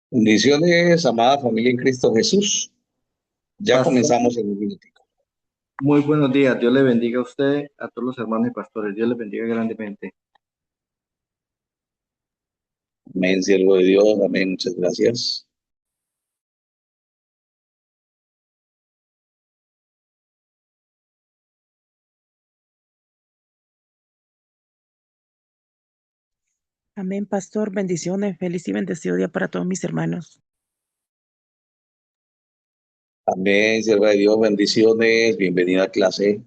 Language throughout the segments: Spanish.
Bendiciones, amada familia en Cristo Jesús. Ya Pastor, comenzamos en un minutico. muy buenos días. Dios le bendiga a usted, a todos los hermanos y pastores. Dios le bendiga grandemente. Amén, siervo de Dios. Amén, muchas gracias. Amén, pastor. Bendiciones. Feliz y bendecido día para todos mis hermanos. Amén, sierva de Dios. Bendiciones. Bienvenida a clase.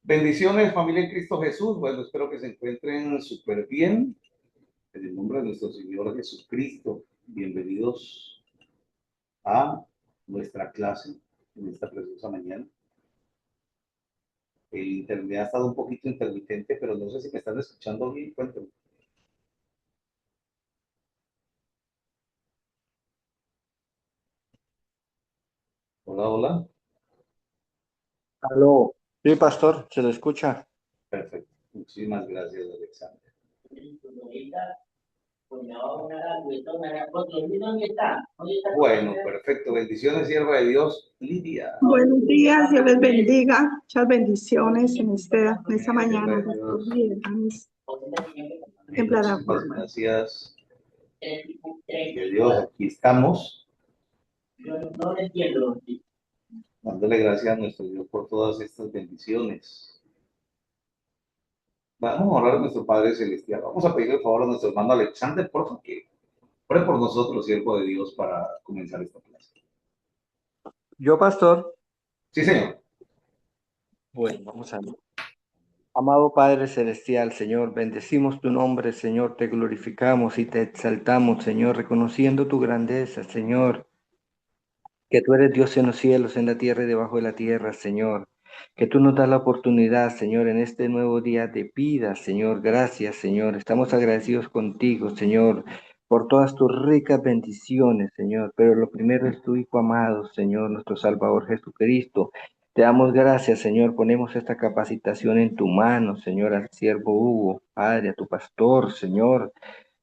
Bendiciones, familia en Cristo Jesús. Bueno, espero que se encuentren súper bien. En el nombre de nuestro Señor Jesucristo, bienvenidos a nuestra clase en esta preciosa mañana. El internet ha estado un poquito intermitente, pero no sé si me están escuchando bien. Cuéntenme. Hola, hola. Aló. Sí, pastor, se le escucha. Perfecto. Muchísimas gracias, Alexander. Bueno, perfecto. Bendiciones, sierva de Dios, Lidia. Buenos días, Dios les bendiga. Muchas bendiciones en esta mañana. Sierva de Dios. En Muchísimas plataforma. gracias. De Dios, aquí estamos. Dándole gracias a nuestro Dios por todas estas bendiciones. Vamos a orar a nuestro Padre Celestial. Vamos a pedirle el favor a nuestro hermano Alexander, por favor, que ore por nosotros, siervo de Dios, para comenzar esta clase. Yo, pastor. Sí, señor. Bueno, vamos a ver. Amado Padre Celestial, Señor, bendecimos tu nombre, Señor, te glorificamos y te exaltamos, Señor, reconociendo tu grandeza, Señor, que tú eres Dios en los cielos, en la tierra y debajo de la tierra, Señor. Que tú nos das la oportunidad, Señor, en este nuevo día de vida, Señor. Gracias, Señor. Estamos agradecidos contigo, Señor, por todas tus ricas bendiciones, Señor. Pero lo primero es tu Hijo amado, Señor, nuestro Salvador Jesucristo. Te damos gracias, Señor. Ponemos esta capacitación en tu mano, Señor, al siervo Hugo, Padre, a tu pastor, Señor.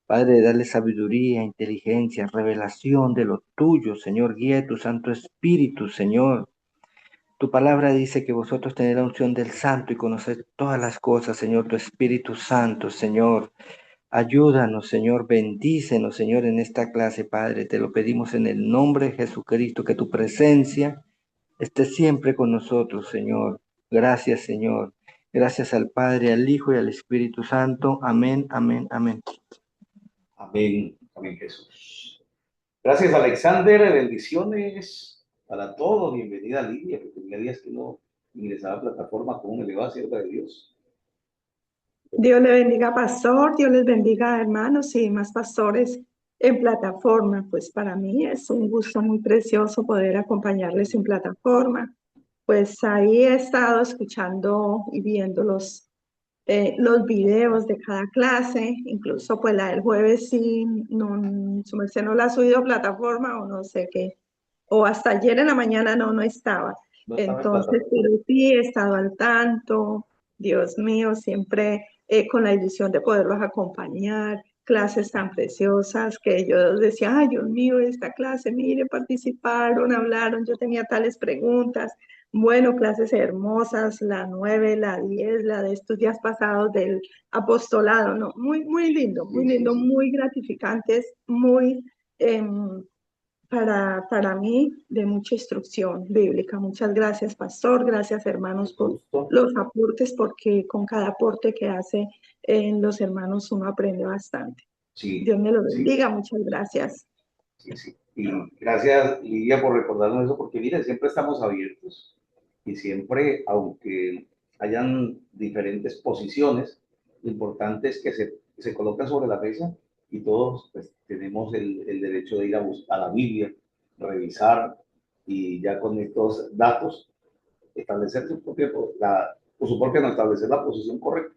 Padre, dale sabiduría, inteligencia, revelación de lo tuyo, Señor. Guía tu Santo Espíritu, Señor. Tu palabra dice que vosotros tenéis la unción del Santo y conocéis todas las cosas, Señor, tu Espíritu Santo, Señor. Ayúdanos, Señor, bendícenos, Señor, en esta clase, Padre. Te lo pedimos en el nombre de Jesucristo, que tu presencia esté siempre con nosotros, Señor. Gracias, Señor. Gracias al Padre, al Hijo y al Espíritu Santo. Amén, amén, amén. Amén. Amén, Jesús. Gracias, Alexander. Bendiciones para todos. Bienvenida, Lidia, que tenía días que no ingresaba a la plataforma. ¿Cómo me le va, sierva de Dios? Dios le bendiga, pastor. Dios les bendiga, hermanos y más pastores. en plataforma. Pues para mí es un gusto muy precioso poder acompañarles en plataforma. Pues ahí he estado escuchando y viendo los videos de cada clase, incluso pues la del jueves sí, no, su merced no la ha subido a plataforma o no sé qué, o hasta ayer en la mañana no estaba. No estaba en Entonces, plataforma. pero sí he estado al tanto, Dios mío, siempre con la ilusión de poderlos acompañar, clases tan preciosas que yo decía, ay Dios mío, esta clase, mire, participaron, hablaron, yo tenía tales preguntas. Bueno, clases hermosas, la 9, la 10, la de estos días pasados del apostolado, ¿no? Muy Sí, sí, lindo, sí. muy gratificantes, muy, para mí, de mucha instrucción bíblica. Muchas gracias, pastor, gracias, hermanos, por Gusto. los aportes, porque con cada aporte que hace los hermanos uno aprende bastante. Sí, Dios me lo sí, bendiga, muchas gracias. sí, sí. Y gracias, Lidia, por recordarnos eso, porque mire, siempre estamos abiertos y siempre, aunque hayan diferentes posiciones, lo importante es que se colocan sobre la mesa y todos pues, tenemos el derecho de ir a buscar a la Biblia, revisar y ya con estos datos establecer su propia, por su propia no establecer la posición correcta.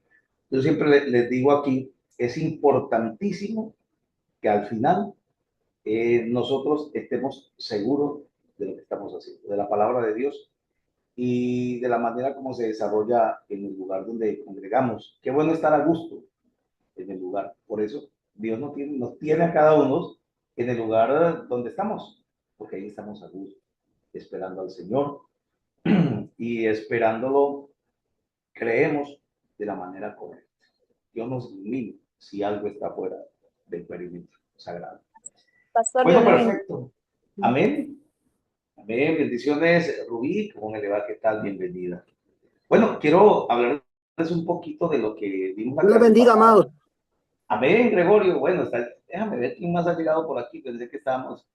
Yo siempre les digo aquí, es importantísimo que al final nosotros estemos seguros de lo que estamos haciendo, de la palabra de Dios y de la manera como se desarrolla en el lugar donde congregamos. Qué bueno estar a gusto en el lugar. Por eso Dios nos tiene a cada uno en el lugar donde estamos, porque ahí estamos a gusto, esperando al Señor y esperándolo, creemos de la manera correcta. Dios nos ilumine si algo está fuera del perímetro sagrado. Pastor, Dios Bueno, le bendiga. perfecto. Amén. Amén. Bendiciones, Rubí. ¿Cómo me le va? ¿Qué tal? Bienvenida. Bueno, quiero hablarles un poquito de lo que vimos la Dios les clase bendiga, pasada. amados. Amén, Gregorio. Bueno, déjame ver quién más ha llegado por aquí. Pensé que estábamos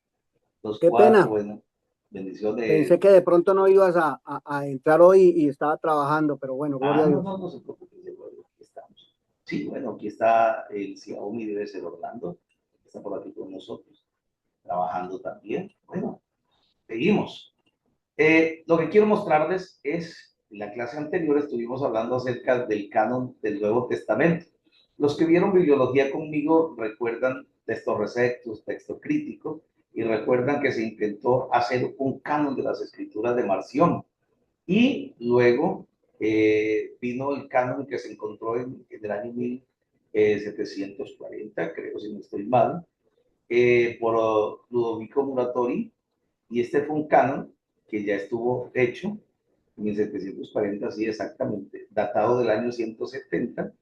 los Qué cuatro. pena. Bueno, bendiciones. Pensé que de pronto no ibas a entrar hoy y estaba trabajando, pero bueno, gloria a No, Dios. no, no se preocupe, Gregorio. Aquí estamos. Sí, bueno, aquí está el Xiaomi, debe ser Orlando. Está por aquí con nosotros, trabajando también. Bueno, seguimos. Lo que quiero mostrarles es, en la clase anterior estuvimos hablando acerca del canon del Nuevo Testamento. Los que vieron bibliología conmigo recuerdan textos receptos, texto crítico, y recuerdan que se intentó hacer un canon de las escrituras de Marción. Y luego vino el canon que se encontró en el año 1740, creo, si no estoy mal, por Ludovico Muratori, y este fue un canon que ya estuvo hecho en 1740, sí exactamente, datado del año 170,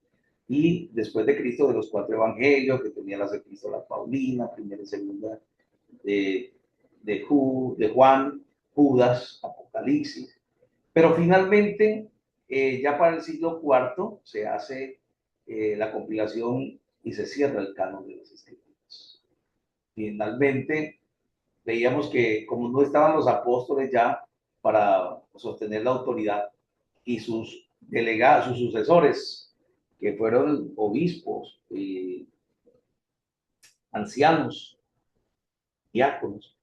y después de Cristo, de los 4 evangelios, que tenía las epístolas Paulina, primera y segunda de, de Juan, Judas, Apocalipsis, pero finalmente, ya para el siglo IV, se hace la compilación y se cierra el canon de las escrituras. Finalmente, veíamos que como no estaban los apóstoles ya para sostener la autoridad y sus delegados, sus sucesores, que fueron obispos, ancianos, diáconos,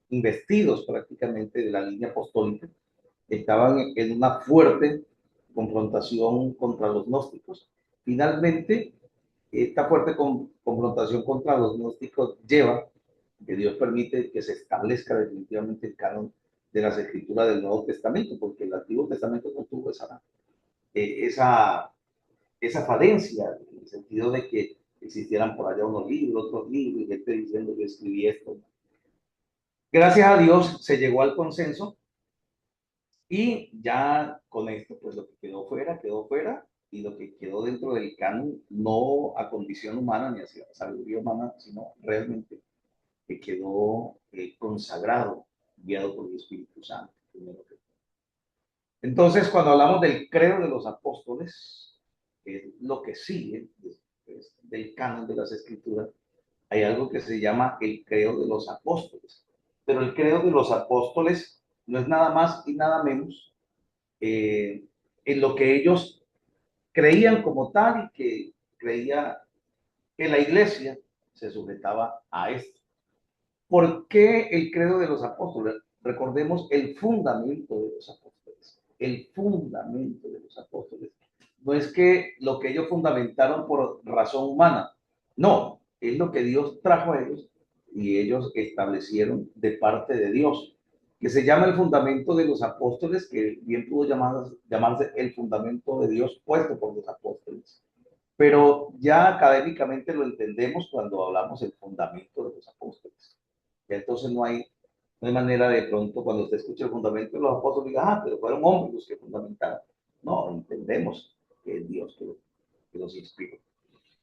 investidos prácticamente de la línea apostólica, estaban en una fuerte confrontación contra los gnósticos. Finalmente, esta fuerte confrontación contra los gnósticos lleva que Dios permite que se establezca definitivamente el canon de las escrituras del Nuevo Testamento, porque el Antiguo Testamento no tuvo esa falencia, en el sentido de que existieran por allá unos libros, otros libros, y gente diciendo yo escribí esto. Gracias a Dios se llegó al consenso y ya con esto, pues lo que quedó fuera, y lo que quedó dentro del canon, no a condición humana ni a sabiduría humana, sino realmente que quedó consagrado, guiado por el Espíritu Santo. Entonces, cuando hablamos del credo de los apóstoles, lo que sigue del canon de las Escrituras, hay algo que se llama el credo de los apóstoles. Pero el credo de los apóstoles no es nada más y nada menos en lo que ellos creían como tal y que creía que la iglesia se sujetaba a esto. ¿Por qué el credo de los apóstoles? Recordemos el fundamento de los apóstoles. El fundamento de los apóstoles. No es que lo que ellos fundamentaron por razón humana. No, es lo que Dios trajo a ellos y ellos establecieron de parte de Dios, que se llama el fundamento de los apóstoles, que bien pudo llamarse el fundamento de Dios puesto por los apóstoles. Pero ya académicamente lo entendemos cuando hablamos del fundamento de los apóstoles. Y entonces no hay manera de pronto, cuando usted escucha el fundamento de los apóstoles, diga, pero fueron hombres los que fundamentaron. No, entendemos que es Dios que los inspiró.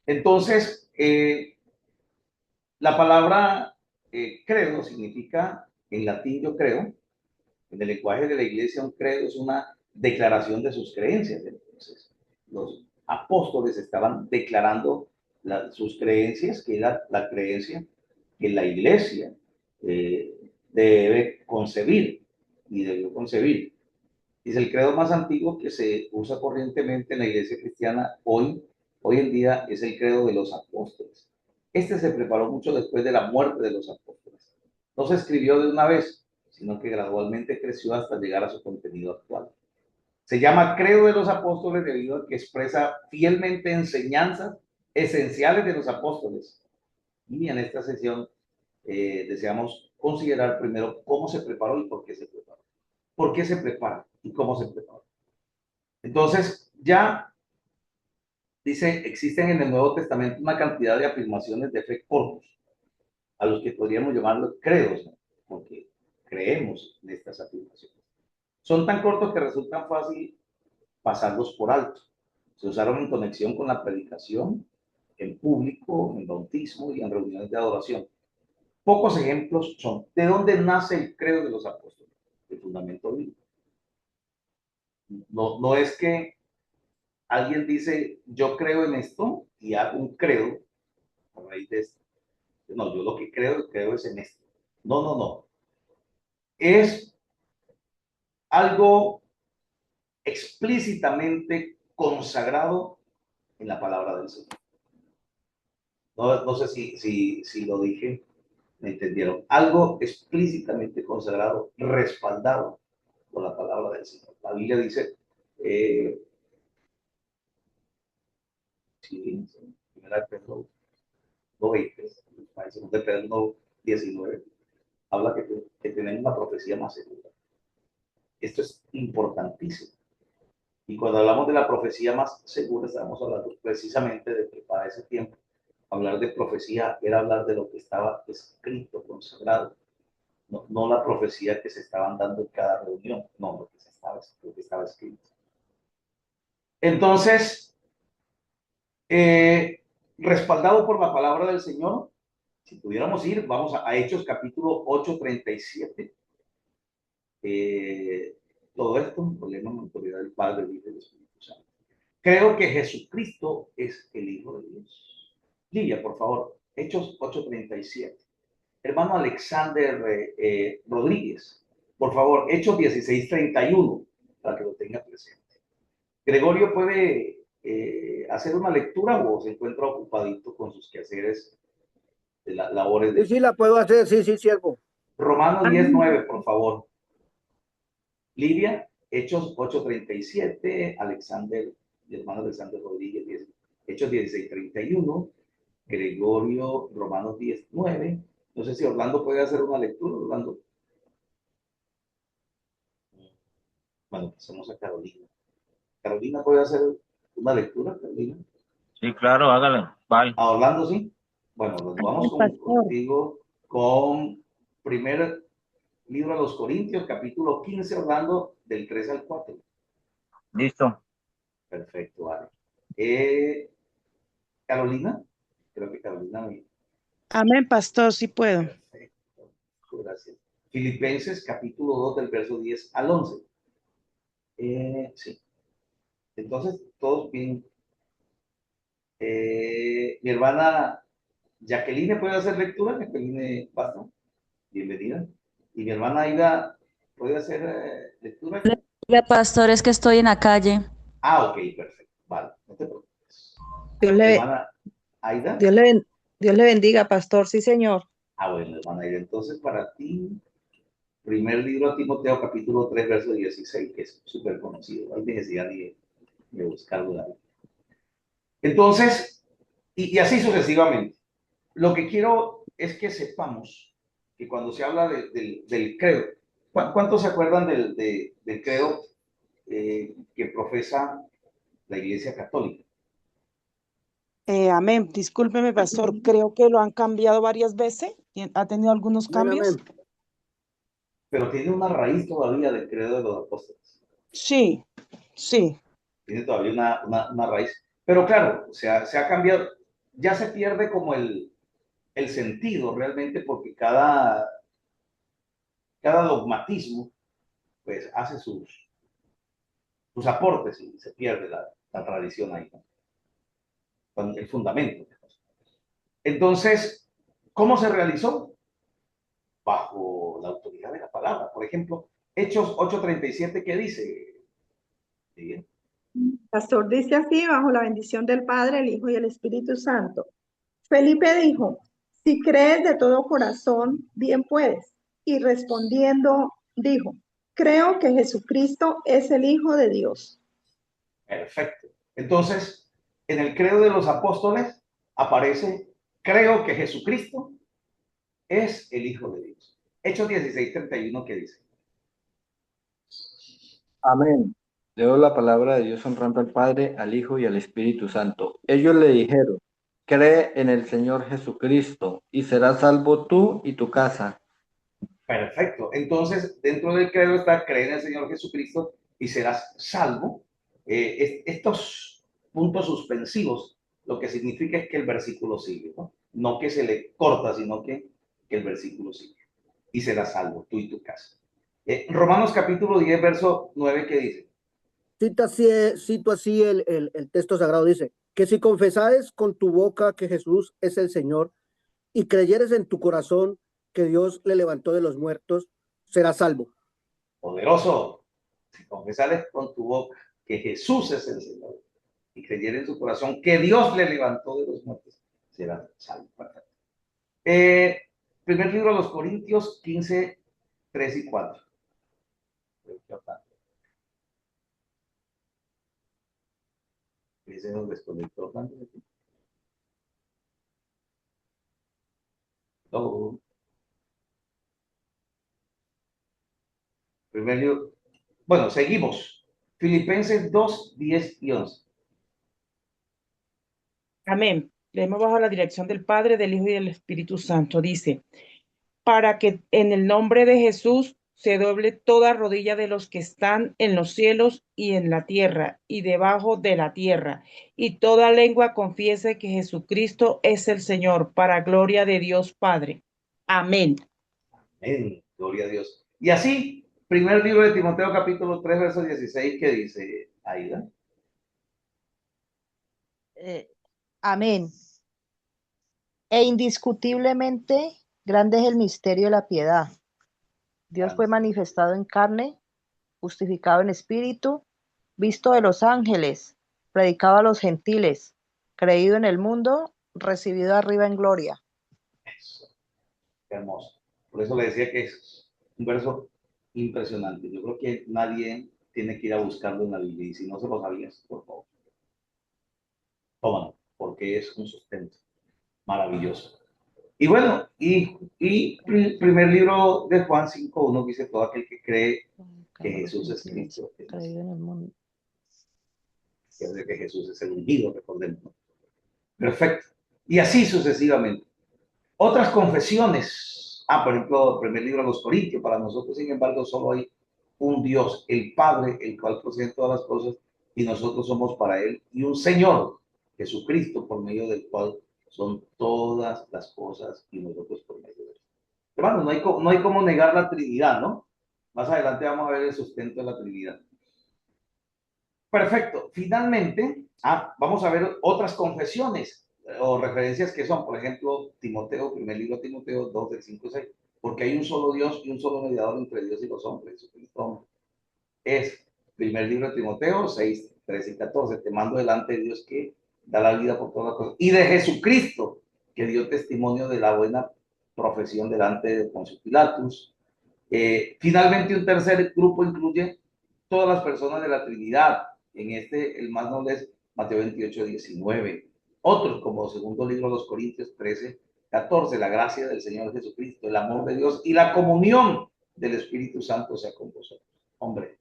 Entonces, la palabra credo significa, en latín yo creo, en el lenguaje de la iglesia un credo es una declaración de sus creencias. Entonces, los apóstoles estaban declarando sus creencias, que era la creencia que la iglesia debe concebir y debió concebir. Es el credo más antiguo que se usa corrientemente en la iglesia cristiana hoy en día, es el credo de los apóstoles. Este se preparó mucho después de la muerte de los apóstoles. No se escribió de una vez, sino que gradualmente creció hasta llegar a su contenido actual. Se llama credo de los apóstoles debido a que expresa fielmente enseñanzas esenciales de los apóstoles. Y en esta sesión deseamos considerar primero cómo se preparó y por qué se preparó. ¿Por qué se prepara y cómo se prepara? Entonces, ya dice, existen en el Nuevo Testamento una cantidad de afirmaciones de fe cortos, a los que podríamos llamarlos credos, ¿no? Porque creemos en estas afirmaciones. Son tan cortos que resultan fácil pasarlos por alto. Se usaron en conexión con la predicación, en público, en bautismo y en reuniones de adoración. Pocos ejemplos son: ¿de dónde nace el credo de los apóstoles? El fundamento bíblico. No es que alguien dice, yo creo en esto y hago un credo a raíz de esto. No, yo lo que creo es en esto. No. Es algo explícitamente consagrado en la palabra del Señor. No sé si lo dije, me entendieron. Algo explícitamente consagrado, respaldado por la palabra del Señor. La Biblia dice, primera Pedro 2:20, segunda Pedro 1:19, habla que tenemos una profecía más segura. Esto es importantísimo. Y cuando hablamos de la profecía más segura, estamos hablando precisamente de que para ese tiempo hablar de profecía era hablar de lo que estaba escrito, consagrado. No la profecía que se estaban dando en cada reunión, no, lo que estaba escrito. Entonces, respaldado por la palabra del Señor, si pudiéramos ir, vamos a Hechos capítulo 8:37. Todo esto lo leemos en la autoridad del Padre, del Hijo y del Espíritu Santo. Creo que Jesucristo es el Hijo de Dios. Lidia, por favor, Hechos 8:37. Hermano Alexander Rodríguez, por favor, Hechos 16:31, para que lo tenga presente. Gregorio puede hacer una lectura o se encuentra ocupadito con sus quehaceres de las labores de... Sí, la puedo hacer, sí, siervo. Romanos 10:9, por favor. Lidia, Hechos 8:37, el hermano Alexander Rodríguez, Hechos 16:31, Gregorio, Romanos 10:9. No sé si Orlando puede hacer una lectura, Orlando. Bueno, pasamos a Carolina. Carolina, ¿puede hacer una lectura, Carolina? Sí, claro, hágala. Bye. ¿A Orlando sí? Bueno, nos vamos contigo con primer libro a los Corintios, capítulo 15, Orlando, del 3 al 4. Listo. Perfecto, vale. Carolina, creo que Carolina me... Amén, pastor, sí puedo. Perfecto, gracias. Filipenses, capítulo 2, del verso 10 al 11. Sí. Entonces, todos bien. Mi hermana Jacqueline puede hacer lectura. Jacqueline Pasto, bienvenida. Y mi hermana Aida puede hacer lectura. Pastor, es que estoy en la calle. Ah, ok, perfecto. Vale, no te preocupes. Dios le, Hermana Aida. Dios le, Dios le bendiga, pastor. Sí, señor. Ah, bueno, hermana, y entonces para ti, primer libro a Timoteo, capítulo 3, verso 16, que es súper conocido. Hay necesidad de buscarlo de ahí. Entonces, y así sucesivamente. Lo que quiero es que sepamos que cuando se habla del credo, ¿cuántos se acuerdan del credo que profesa la Iglesia Católica? Amén. Discúlpeme, pastor. Creo que lo han cambiado varias veces. ¿Ha tenido algunos Amén, cambios? amén. Pero tiene una raíz todavía del credo de los apóstoles. Sí, sí. Tiene todavía una raíz. Pero claro, se ha cambiado. Ya se pierde como el sentido realmente porque cada dogmatismo pues hace sus aportes y se pierde la tradición ahí, ¿no? Con el fundamento. Entonces, ¿cómo se realizó? Bajo la autoridad de la palabra. Por ejemplo, Hechos 8:37, ¿qué dice? ¿Sí? Pastor dice así, bajo la bendición del Padre, el Hijo y el Espíritu Santo. Felipe dijo, si crees de todo corazón, bien puedes. Y respondiendo, dijo, creo que Jesucristo es el Hijo de Dios. Perfecto. Entonces, en el credo de los apóstoles aparece, creo que Jesucristo es el Hijo de Dios. Hechos 16:31, ¿qué dice? Amén. Leo la palabra de Dios honrando al Padre, al Hijo y al Espíritu Santo. Ellos le dijeron, cree en el Señor Jesucristo y serás salvo tú y tu casa. Perfecto. Entonces, dentro del credo está creer en el Señor Jesucristo y serás salvo. Estos puntos suspensivos, lo que significa es que el versículo sigue, ¿no? No que se le corta, sino que el versículo sigue. Y serás salvo, tú y tu casa. Romanos capítulo 10, verso 9, ¿qué dice? Cito así el texto sagrado, dice, que si confesares con tu boca que Jesús es el Señor y creyeres en tu corazón que Dios le levantó de los muertos, serás salvo. Poderoso. Si confesares con tu boca que Jesús es el Señor y creyeres en su corazón que Dios le levantó de los muertos, serás salvo. Perfecto. Primer libro de los Corintios 15, 3 y 4. Ese nos desconectó. Oh. Primer libro. Bueno, seguimos. Filipenses 2, 10 y 11. Amén. Leemos bajo la dirección del Padre, del Hijo y del Espíritu Santo. Dice, para que en el nombre de Jesús se doble toda rodilla de los que están en los cielos y en la tierra y debajo de la tierra, y toda lengua confiese que Jesucristo es el Señor, para gloria de Dios Padre. Amén. Amén. Gloria a Dios. Y así, primer libro de Timoteo, capítulo 3, verso 16, que dice, Aida. Amén. E indiscutiblemente grande es el misterio de la piedad. Dios fue manifestado en carne, justificado en espíritu, visto de los ángeles, predicado a los gentiles, creído en el mundo, recibido arriba en gloria. Eso. Qué hermoso. Por eso le decía que es un verso impresionante. Yo creo que nadie tiene que ir a buscarlo en la Biblia. Y si no se lo sabías, por favor, tómalo, porque es un sustento maravilloso. Y bueno, y primer libro de Juan 5:1 dice, todo aquel que cree que Jesús es Cristo, Creído en el mundo. que Jesús es el ungido, recordemos, ¿no? Perfecto. Y así sucesivamente. Otras confesiones. Por ejemplo, el primer libro de los Corintios. Para nosotros, sin embargo, solo hay un Dios, el Padre, el cual posee todas las cosas, y nosotros somos para Él, y un Señor, Jesucristo, por medio del cual son todas las cosas, y nosotros por medio de Él. Hermanos, no hay como negar la Trinidad, ¿no? Más adelante vamos a ver el sustento de la Trinidad. Perfecto. Finalmente, vamos a ver otras confesiones o referencias que son, por ejemplo, Timoteo, primer libro de Timoteo 2, del 5 y 6, porque hay un solo Dios y un solo mediador entre Dios y los hombres, Jesucristo. Es primer libro de Timoteo 6, 13 y 14. Te mando delante de Dios que da la vida por todas las cosas. Y de Jesucristo, que dio testimonio de la buena profesión delante de Poncio Pilatus. Finalmente, un tercer grupo incluye todas las personas de la Trinidad. En este, el más noble es Mateo 28, 19. Otros, como segundo libro de los Corintios 13, 14, la gracia del Señor Jesucristo, el amor de Dios y la comunión del Espíritu Santo sea con vosotros. Hombre,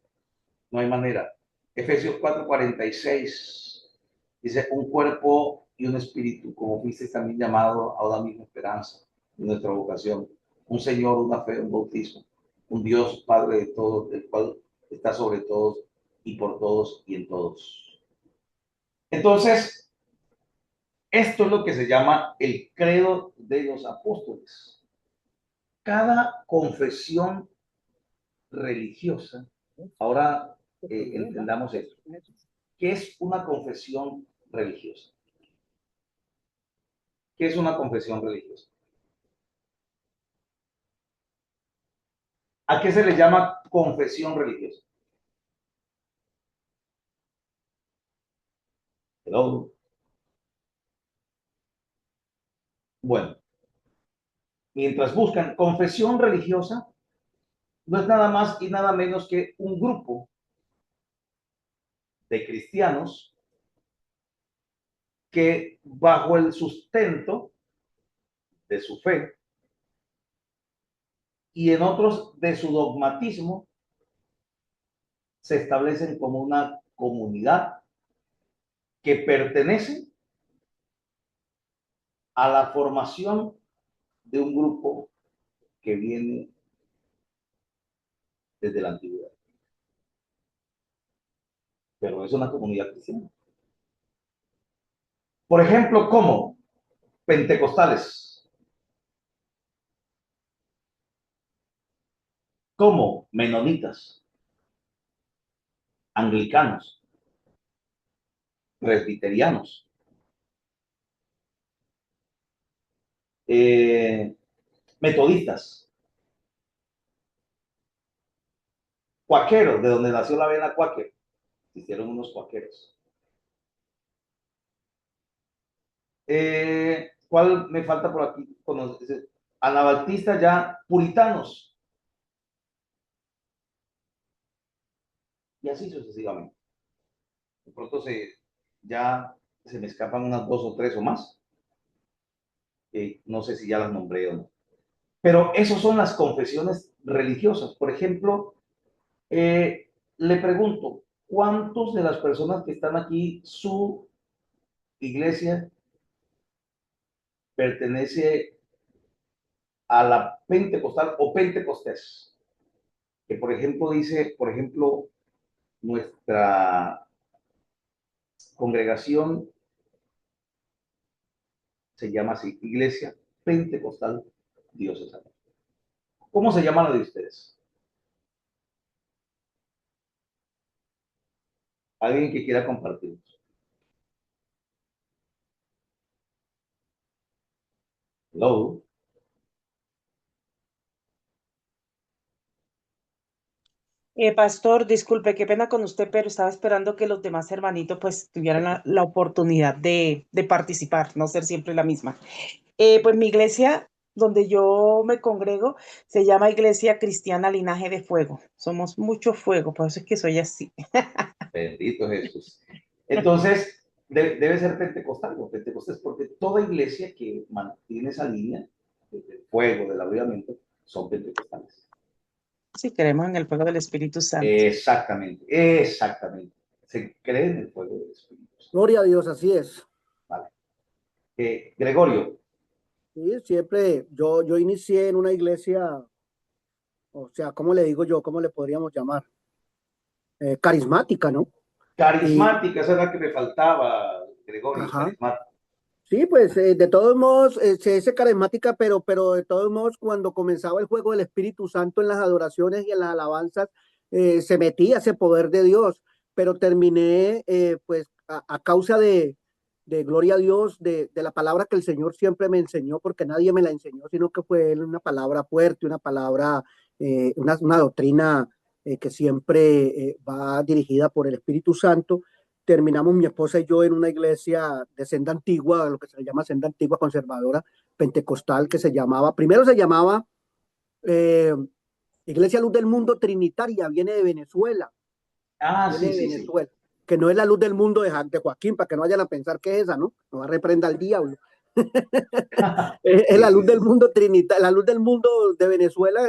no hay manera. Efesios 4, 46 dice, un cuerpo y un espíritu, como fuisteis también llamado a una misma esperanza de nuestra vocación, un Señor, una fe, un bautismo, un Dios Padre de todos, el cual está sobre todos y por todos y en todos. Entonces, esto es lo que se llama el credo de los apóstoles. Cada confesión religiosa, ahora entendamos esto, ¿qué es una confesión religiosa? ¿Qué es una confesión religiosa? ¿A qué se le llama confesión religiosa? Hello. Bueno, mientras buscan, confesión religiosa no es nada más y nada menos que un grupo de cristianos que bajo el sustento de su fe y en otros de su dogmatismo se establecen como una comunidad que pertenece a la formación de un grupo que viene desde la antigüedad. Pero es una comunidad cristiana. Por ejemplo, como pentecostales, como menonitas, anglicanos, presbiterianos, metodistas, cuaqueros, de donde nació la vena cuáquer, hicieron unos cuaqueros. ¿Cuál me falta por aquí? Anabaptistas ya, puritanos. Y así sucesivamente. De pronto ya se me escapan unas 2 o 3 o más. No sé si ya las nombré o no. Pero esas son las confesiones religiosas. Por ejemplo, le pregunto, ¿cuántos de las personas que están aquí, su iglesia pertenece a la pentecostal o pentecostés? Que por ejemplo dice, nuestra congregación se llama así, Iglesia Pentecostal Diocesana. ¿Cómo se llama la de ustedes? ¿Alguien que quiera compartir? Hello. Pastor, disculpe, qué pena con usted, pero estaba esperando que los demás hermanitos pues tuvieran la oportunidad de participar, no ser siempre la misma. Pues mi iglesia, donde yo me congrego, se llama Iglesia Cristiana Linaje de Fuego. Somos mucho fuego, por eso es que soy así. Bendito Jesús. Entonces, debe ser pentecostal o pentecostés, porque toda iglesia que mantiene esa línea del fuego, del avivamiento, son pentecostales. Sí, creemos en el fuego del Espíritu Santo. Exactamente. Se cree en el fuego del Espíritu Santo. Gloria a Dios, así es. Vale. Gregorio. Sí, siempre yo inicié en una iglesia, o sea, ¿cómo le digo yo? ¿Cómo le podríamos llamar? Carismática, ¿no? Carismática, esa es la que me faltaba, Gregorio. Ajá. Carismática. Sí, pues de todos modos, se dice carismática, pero de todos modos, cuando comenzaba el juego del Espíritu Santo en las adoraciones y en las alabanzas, se metía ese poder de Dios, pero terminé, pues, a causa de gloria a Dios, de la palabra que el Señor siempre me enseñó, porque nadie me la enseñó, sino que fue Él una palabra fuerte, una palabra, una doctrina que siempre va dirigida por el Espíritu Santo. terminamos mi esposa y yo en una iglesia de senda antigua, lo que se llama senda antigua conservadora, pentecostal, que se llamaba, primero se llamaba eh, Iglesia Luz del Mundo Trinitaria, viene de Venezuela, Ah, viene sí, de sí, sí. Venezuela, que no es la luz del mundo de Joaquín, para que no vayan a pensar que es esa, ¿no? No va a reprenda al diablo. Es Sí, la sí, luz del sí. mundo trinitaria, la luz del mundo de Venezuela,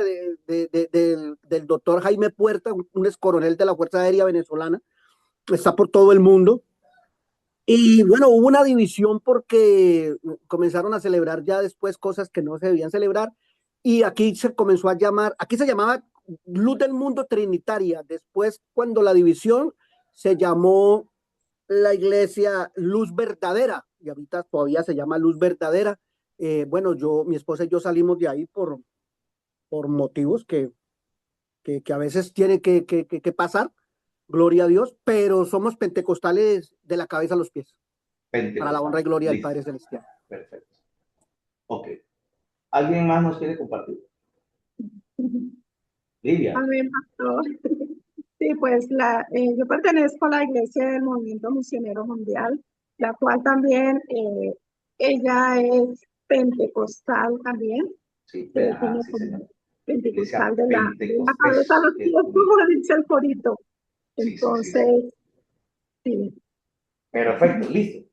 del doctor Jaime Puerta, un ex coronel de la Fuerza Aérea Venezolana, está por todo el mundo. Y bueno, hubo una división porque comenzaron a celebrar ya después cosas que no se debían celebrar y aquí se comenzó a llamar, aquí se llamaba Luz del Mundo Trinitaria. Después, cuando la división se llamó la iglesia Luz Verdadera y ahorita todavía se llama Luz Verdadera. Bueno, mi esposa y yo salimos de ahí por motivos que a veces tienen que pasar, gloria a Dios, pero somos pentecostales de la cabeza a los pies para la honra y Pentecostal. gloria del Listo. Padre Celestial. Perfecto. Ok. ¿Alguien más nos quiere compartir? Lidia. Amén, pastor. Sí, pues yo pertenezco a la Iglesia del Movimiento Misionero Mundial, la cual también ella es pentecostal también, Sí, tiene sí, señor. como pentecostal Iglesia de la cabeza a Pentecostés los de pies, Tunja. como dice el corito. Sí, sí, sí, sí. Entonces, sí. Perfecto, listo.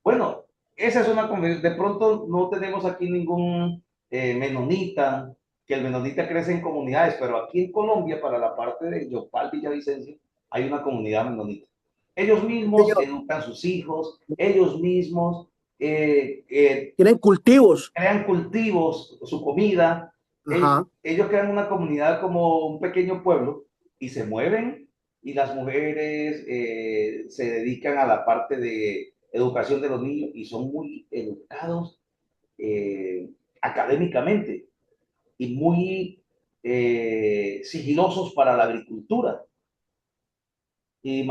Bueno, esa es una convención. De pronto no tenemos aquí ningún menonita, que el menonita crece en comunidades, pero aquí en Colombia, para la parte de Yopal, Villavicencio, hay una comunidad menonita. Ellos mismos Señor, educan sus hijos, ellos mismos tienen cultivos. crean cultivos, su comida. Ajá. Ellos crean una comunidad como un pequeño pueblo y se mueven y las mujeres se dedican a la parte de educación de los niños y son muy educados académicamente y muy sigilosos para la agricultura y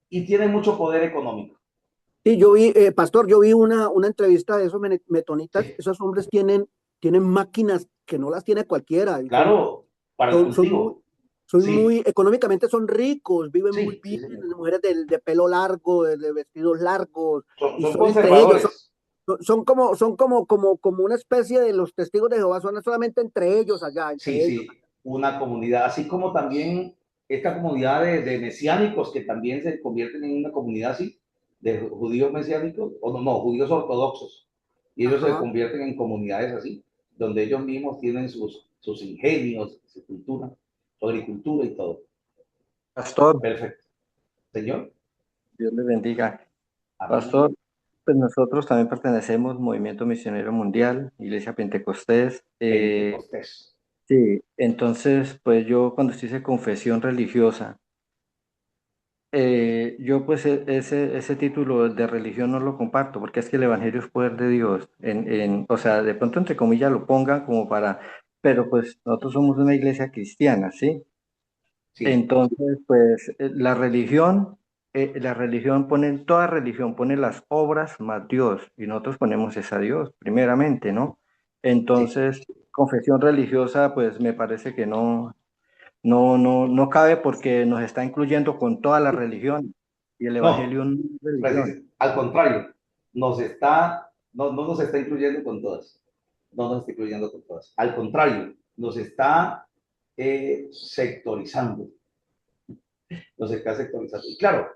y tienen mucho poder económico. Sí, yo vi, pastor, yo vi una entrevista de esos metonitas. Sí, Esos hombres tienen máquinas que no las tiene cualquiera. Y claro, para el son, son muy, cultivo. son Sí, muy, económicamente son ricos, viven muy sí, sí, bien, señor. las mujeres de pelo largo, de vestidos largos, y Son son entre ellos, conservadores. como una especie de los testigos de Jehová, son solamente entre ellos allá, Sí, entre ellos. sí, una comunidad, así como también esta comunidad de mesiánicos que también se convierten en una comunidad así, de judíos mesiánicos, o no, judíos ortodoxos, y ellos se Ajá. convierten en comunidades así, donde ellos mismos tienen sus ingenios, su cultura, su agricultura y todo. Pastor, Perfecto. Señor, Dios le bendiga. amén, Pastor, amén. pues nosotros también pertenecemos al Movimiento Misionero Mundial, Iglesia Pentecostés. Pentecostés. Sí, entonces, pues yo cuando hice confesión religiosa, yo pues ese título de religión no lo comparto, porque es que el Evangelio es poder de Dios. O sea, de pronto entre comillas lo pongan como para, pero pues nosotros somos una iglesia cristiana, ¿sí? Sí, Entonces, pues la religión pone, toda religión pone las obras más Dios, y nosotros ponemos es a Dios, primeramente, ¿no? sí. Entonces, confesión religiosa, pues me parece que no cabe porque nos está incluyendo con toda la religión, y el No, evangelio no es religión. al contrario, no nos está incluyendo con todas. No nos está incluyendo con todas. Al contrario, nos está sectorizando. Nos está sectorizando. Y claro,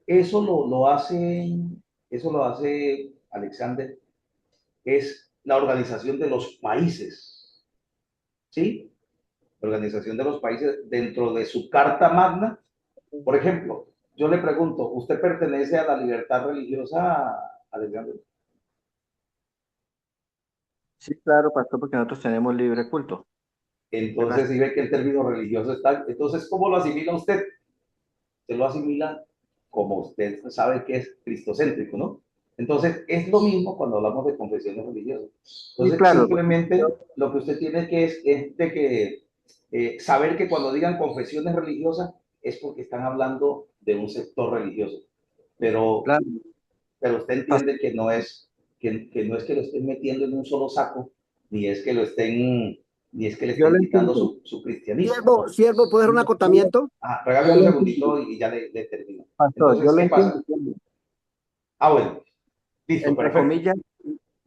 eso lo hace Alexander, es la organización de los países. ¿Sí? La organización de los países dentro de su Carta Magna. Por ejemplo, yo le pregunto, ¿usted pertenece a la libertad religiosa, Alexander? Sí, claro, pastor, porque nosotros tenemos libre culto. Entonces, si ve que el término religioso está, entonces, ¿cómo lo asimila usted? Se lo asimila como usted sabe que es cristocéntrico, ¿no? Entonces, es lo mismo cuando hablamos de confesiones religiosas. Sí, Entonces, claro. simplemente lo que usted tiene que es de que saber que cuando digan confesiones religiosas es porque están hablando de un sector religioso. Pero, Claro. pero usted entiende que no es que lo estén metiendo en un solo saco, ni es que lo estén ni es que le Yo estén lo quitando entiendo. su cristianismo, Siervo, ¿no? siervo, ¿puedo hacer un acotamiento? Regálame Yo un lo segundito entiendo, y ya le termino. pastor, yo Entonces, lo ¿qué entiendo. pasa? Bueno, listo, Entre perfecto. comillas,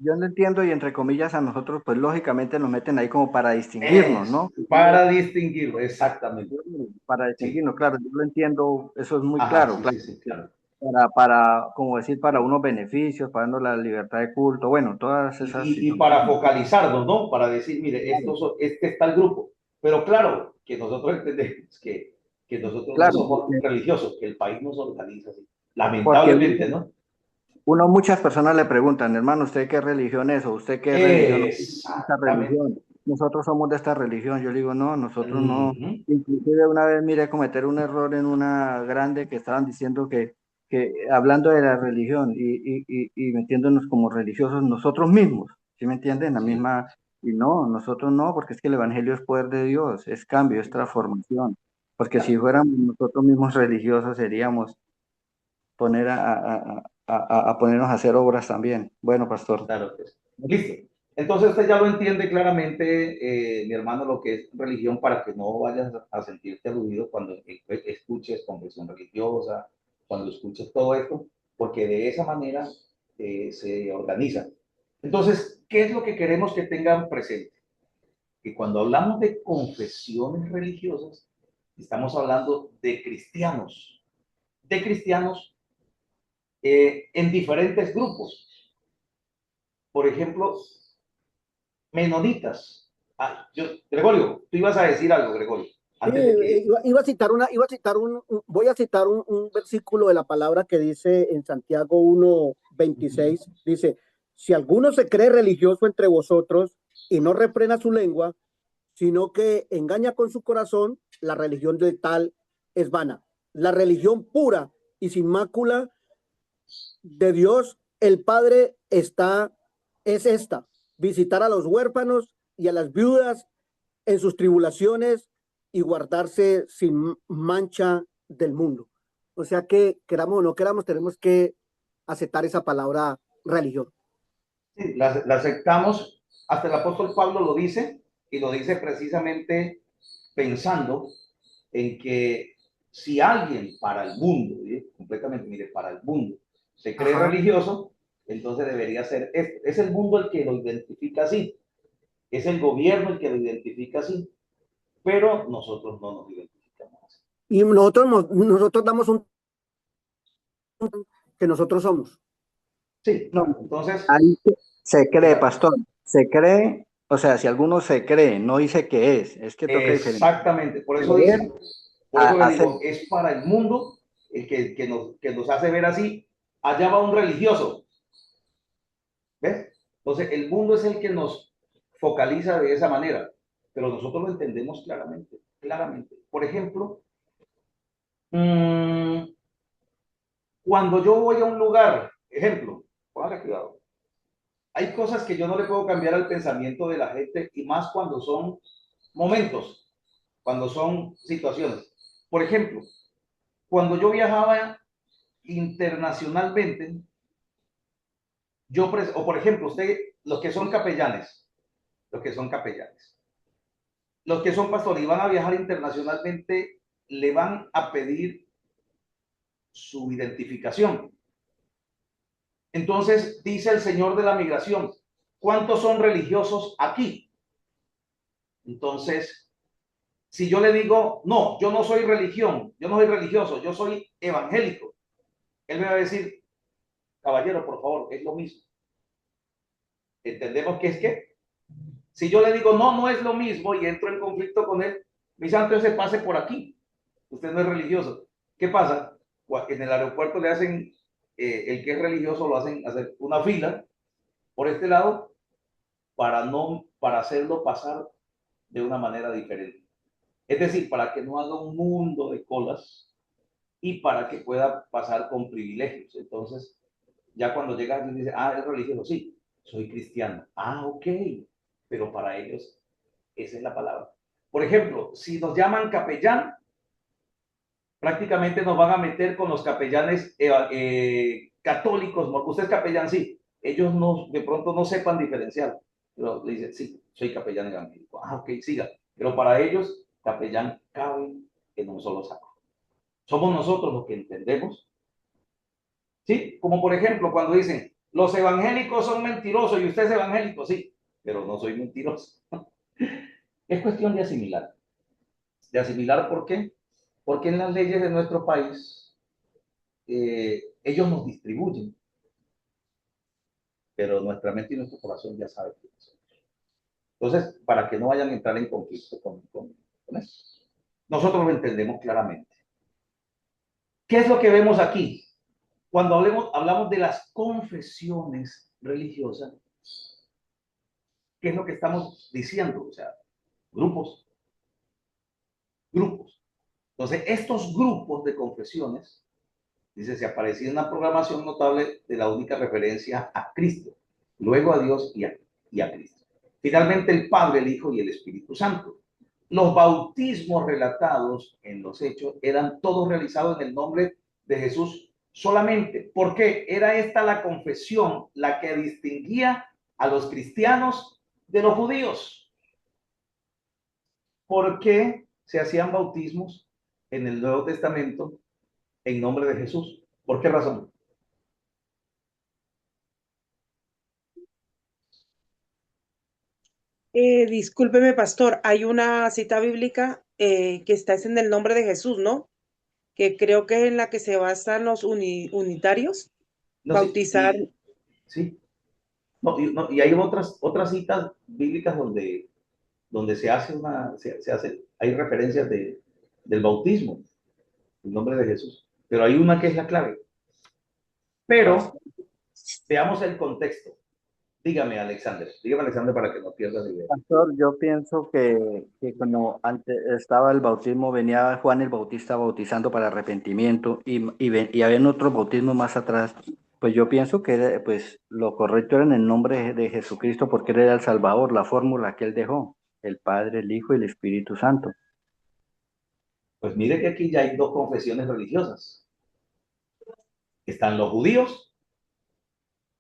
yo lo entiendo y entre comillas a nosotros, pues lógicamente nos meten ahí como para distinguirnos, ¿no? Para distinguirlo, exactamente. Para Sí. distinguirnos, claro, yo lo entiendo, eso es muy Ajá, claro, sí, claro. sí, claro. Como decir, para unos beneficios, pagando la libertad de culto, bueno, todas esas Y situaciones. para focalizarnos, ¿no? Para decir, mire, este está el grupo. Pero claro, que nosotros entendemos que nosotros no Claro, somos religiosos, que el país nos organiza así. porque Lamentablemente, ¿no? muchas personas le preguntan, hermano, ¿usted qué religión es? ¿O usted qué religión es esta Exactamente. religión? Nosotros somos de esta religión. Yo le digo, no, nosotros no. Ujú. Inclusive una vez miré cometer un error en una grande que estaban diciendo que hablando de la religión y metiéndonos como religiosos nosotros mismos, ¿sí me entienden? La Sí, misma, y no, nosotros no, porque es que el evangelio es poder de Dios, es cambio, es transformación. Porque si claro, fuéramos nosotros mismos religiosos seríamos poner a ponernos a hacer obras también. Bueno, pastor. claro que sí. Listo. Entonces usted ya lo entiende claramente, mi hermano, lo que es religión para que no vayas a sentirte aludido cuando escuches conversión religiosa, cuando escuches todo esto, porque de esa manera se organiza. Entonces, ¿qué es lo que queremos que tengan presente? Que cuando hablamos de confesiones religiosas, estamos hablando de cristianos en diferentes grupos. Por ejemplo, menonitas. Gregorio, tú ibas a decir algo, Gregorio, Sí, antes de que... voy a citar un versículo de la palabra que dice en Santiago 1:26, dice, si alguno se cree religioso entre vosotros y no refrena su lengua, sino que engaña con su corazón, la religión de tal es vana. La religión pura y sin mácula de Dios, el Padre es esta, visitar a los huérfanos y a las viudas en sus tribulaciones y guardarse sin mancha del mundo. O sea que queramos o no queramos, tenemos que aceptar esa palabra religión. Sí, la aceptamos, hasta el apóstol Pablo lo dice, y lo dice precisamente pensando en que si alguien para el mundo, completamente, mire, para el mundo, se cree Ajá. religioso, entonces debería ser esto. Es el mundo el que lo identifica así, es el gobierno el que lo identifica así, pero nosotros no nos identificamos así. Y nosotros damos un que nosotros somos. Sí, No, claro. Entonces, ahí se cree, exacto. pastor, se cree, o sea, si alguno se cree, no dice que es que toca diferenciar. Exactamente, por eso Creer dice, por eso le hacer. digo, es para el mundo el que nos hace ver así. Allá va un religioso, ¿ves? Entonces, el mundo es el que nos focaliza de esa manera, pero nosotros lo entendemos claramente, claramente. Por ejemplo, cuando yo voy a un lugar, ejemplo, póngale cuidado, hay cosas que yo no le puedo cambiar al pensamiento de la gente y más cuando son momentos, cuando son situaciones. Por ejemplo, cuando yo viajaba internacionalmente, o por ejemplo, los que son capellanes, los que son capellanes, los que son pastores y van a viajar internacionalmente, le van a pedir su identificación. Entonces, dice el señor de la migración, ¿cuántos son religiosos aquí? Entonces, si yo le digo, no, yo no soy religión, yo no soy religioso, yo soy evangélico, él me va a decir, caballero, por favor, es lo mismo. Entendemos que es que, si yo le digo, no, no es lo mismo y entro en conflicto con él, mi santo, ese pase por aquí, usted no es religioso. ¿Qué pasa? En el aeropuerto le hacen, el que es religioso lo hacen hacer una fila por este lado para hacerlo pasar de una manera diferente. Es decir, para que no haga un mundo de colas y para que pueda pasar con privilegios. Entonces, ya cuando llega alguien dice, es religioso, sí, soy cristiano. Ok, pero para ellos esa es la palabra. Por ejemplo, si nos llaman capellán, prácticamente nos van a meter con los capellanes católicos. Usted es capellán, sí. Ellos no, de pronto no sepan diferenciar. Pero le dice, sí, soy capellán evangélico. Ah, ok, siga. Pero para ellos, capellán cabe en un solo saco. Somos nosotros los que entendemos. ¿Sí? Como por ejemplo, cuando dicen, los evangélicos son mentirosos y usted es evangélico, sí, pero no soy mentiroso. Es cuestión de asimilar. ¿De asimilar por qué? Porque en las leyes de nuestro país, ellos nos distribuyen, pero nuestra mente y nuestro corazón ya saben qué es. Entonces, para que no vayan a entrar en conflicto con eso. Nosotros lo entendemos claramente. ¿Qué es lo que vemos aquí? Cuando hablamos de las confesiones religiosas, ¿qué es lo que estamos diciendo? O sea, grupos. Entonces, estos grupos de confesiones, dice, se aparecía una programación notable de la única referencia a Cristo, luego a Dios y a Cristo. Finalmente, el Padre, el Hijo y el Espíritu Santo. Los bautismos relatados en los hechos eran todos realizados en el nombre de Jesús solamente. ¿Por qué? Era esta la confesión la que distinguía a los cristianos de los judíos. ¿Por qué se hacían bautismos en el Nuevo Testamento en nombre de Jesús? ¿Por qué razón? Discúlpeme, pastor, hay una cita bíblica que está es en el nombre de Jesús, ¿no? Que creo que es en la que se basan los unitarios, No, bautizar. Sí. No, y hay otras citas bíblicas donde se hace hay referencias del bautismo, en nombre de Jesús. Pero hay una que es la clave. Pero veamos el contexto. Dígame, Alexander, para que no pierdas idea. Pastor, yo pienso que cuando antes estaba el bautismo, venía Juan el Bautista bautizando para arrepentimiento y había otros bautismos más atrás. Pues yo pienso que pues, lo correcto era en el nombre de Jesucristo porque él era el Salvador, la fórmula que él dejó, el Padre, el Hijo y el Espíritu Santo. Pues mire que aquí ya hay dos confesiones religiosas. Están los judíos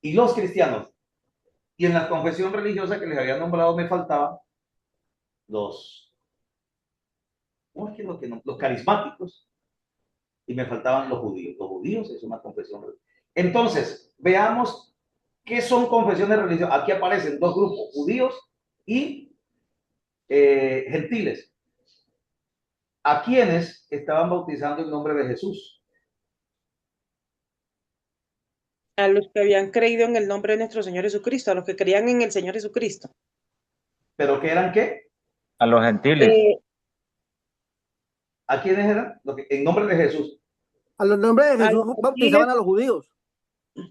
y los cristianos. Y en la confesión religiosa que les había nombrado me faltaban los carismáticos y me faltaban los judíos. Los judíos es una confesión religiosa. Entonces, veamos qué son confesiones religiosas. Aquí aparecen dos grupos, judíos y gentiles. ¿A quienes estaban bautizando en nombre de Jesús? A los que habían creído en el nombre de nuestro Señor Jesucristo, a los que creían en el Señor Jesucristo. ¿Pero qué eran qué? A los gentiles. ¿A quiénes eran? En nombre de Jesús. A los nombres de Jesús bautizaban a los judíos.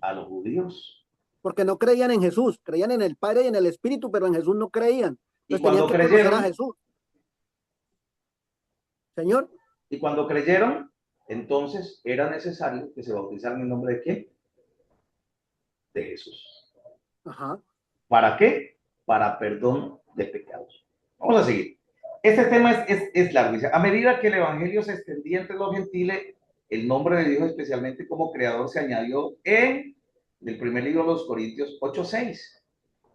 A los judíos. Porque no creían en Jesús, creían en el Padre y en el Espíritu, pero en Jesús no creían. Y cuando creyeron a Jesús. Señor. Y cuando creyeron, entonces era necesario que se bautizaran en nombre de ¿qué? De Jesús. Ajá. ¿Para qué? Para perdón de pecados. Vamos a seguir. Este tema es largo. A medida que el evangelio se extendía entre los gentiles, el nombre de Dios, especialmente como creador, se añadió en el primer libro de los Corintios 8:6.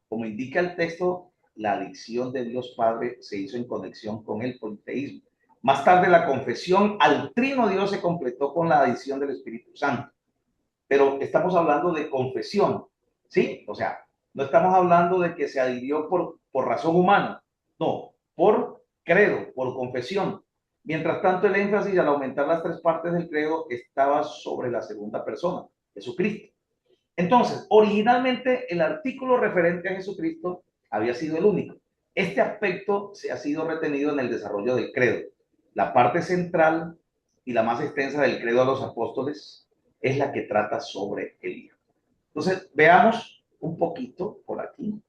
Como indica el texto, la adicción de Dios Padre se hizo en conexión con el politeísmo. Más tarde, la confesión al Trino Dios se completó con la adición del Espíritu Santo. Pero estamos hablando de confesión, ¿sí? O sea, no estamos hablando de que se adhirió por razón humana, no, por credo, por confesión. Mientras tanto, el énfasis al aumentar las tres partes del credo estaba sobre la segunda persona, Jesucristo. Entonces, originalmente el artículo referente a Jesucristo había sido el único. Este aspecto se ha sido retenido en el desarrollo del credo. La parte central y la más extensa del credo a los apóstoles es la que trata sobre el Hijo. Entonces, veamos un poquito por aquí.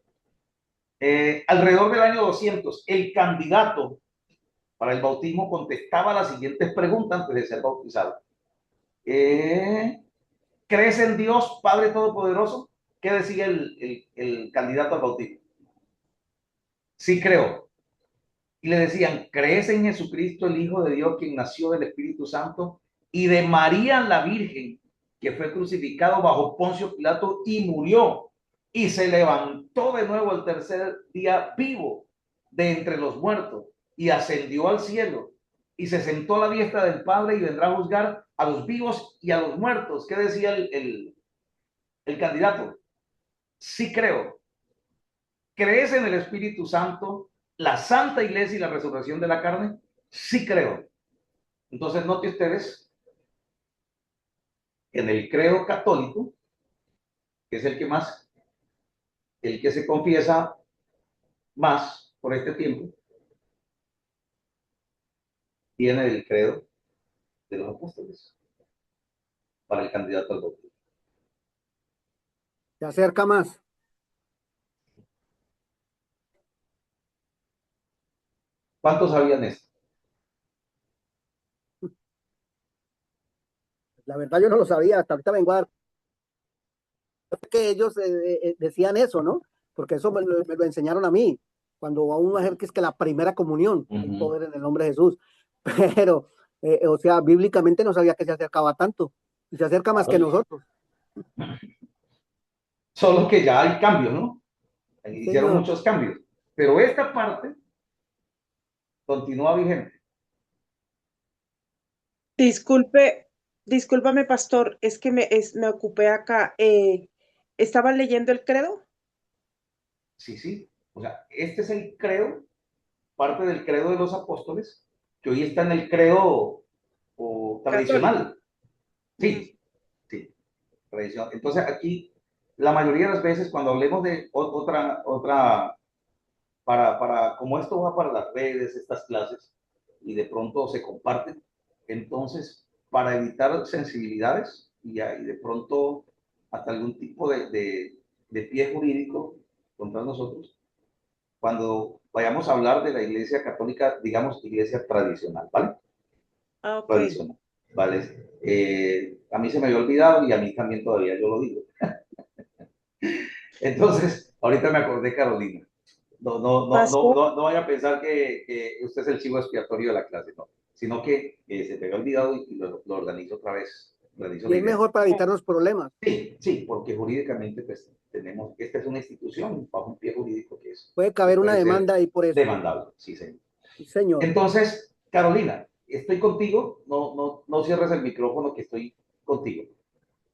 Alrededor del año 200, el candidato para el bautismo contestaba las siguientes preguntas antes de ser bautizado. ¿Crees en Dios, Padre Todopoderoso? ¿Qué decía el candidato al bautismo? Sí, creo. Y le decían, ¿crees en Jesucristo, el Hijo de Dios, quien nació del Espíritu Santo, y de María la Virgen, que fue crucificado bajo Poncio Pilato y murió, y se levantó de nuevo el tercer día vivo de entre los muertos y ascendió al cielo y se sentó a la diestra del Padre y vendrá a juzgar a los vivos y a los muertos. ¿Qué decía el candidato? Sí creo. ¿Crees en el Espíritu Santo, la Santa Iglesia y la resurrección de la carne? Sí creo. Entonces note ustedes, en el credo católico, que es el que se confiesa más por este tiempo, tiene el credo de los apóstoles para el candidato al bautismo. Se acerca más. ¿Cuántos sabían esto? La verdad yo no lo sabía, hasta ahorita vengo a dar que ellos decían eso, ¿no? Porque eso me lo enseñaron a mí, cuando a uno hacer que es que la primera comunión, el poder en el nombre de Jesús. Pero, o sea, bíblicamente no sabía que se acercaba tanto, y se acerca más que nosotros. Solo que ya hay cambios, ¿no? Sí, Hicieron señor. muchos cambios. Pero esta parte continúa vigente. Discúlpame, pastor, es que me ocupé acá. ¿Estaba leyendo el credo? Sí, sí. O sea, este es el credo, parte del credo de los apóstoles, que hoy está en el credo tradicional. Sí, sí, tradicional. Entonces aquí, la mayoría de las veces, cuando hablemos de otra, como esto va para las redes, estas clases, y de pronto se comparten, entonces, para evitar sensibilidades y de pronto hasta algún tipo de pie jurídico contra nosotros, cuando vayamos a hablar de la iglesia católica, digamos iglesia tradicional, ¿vale? Ok. Tradicional, ¿vale? A mí se me había olvidado y a mí también todavía yo lo digo. Entonces, ahorita me acordé, Carolina. No vaya a pensar que usted es el chivo expiatorio de la clase, no, sino que se te había olvidado y lo organizo otra vez. Y es mejor para evitarnos problemas. Sí, sí, porque jurídicamente pues tenemos, esta es una institución bajo un pie jurídico que es. Puede caber una demanda ahí por eso. Demandable, sí, señor. Sí, señor. Entonces, Carolina, estoy contigo, no cierres el micrófono que estoy contigo.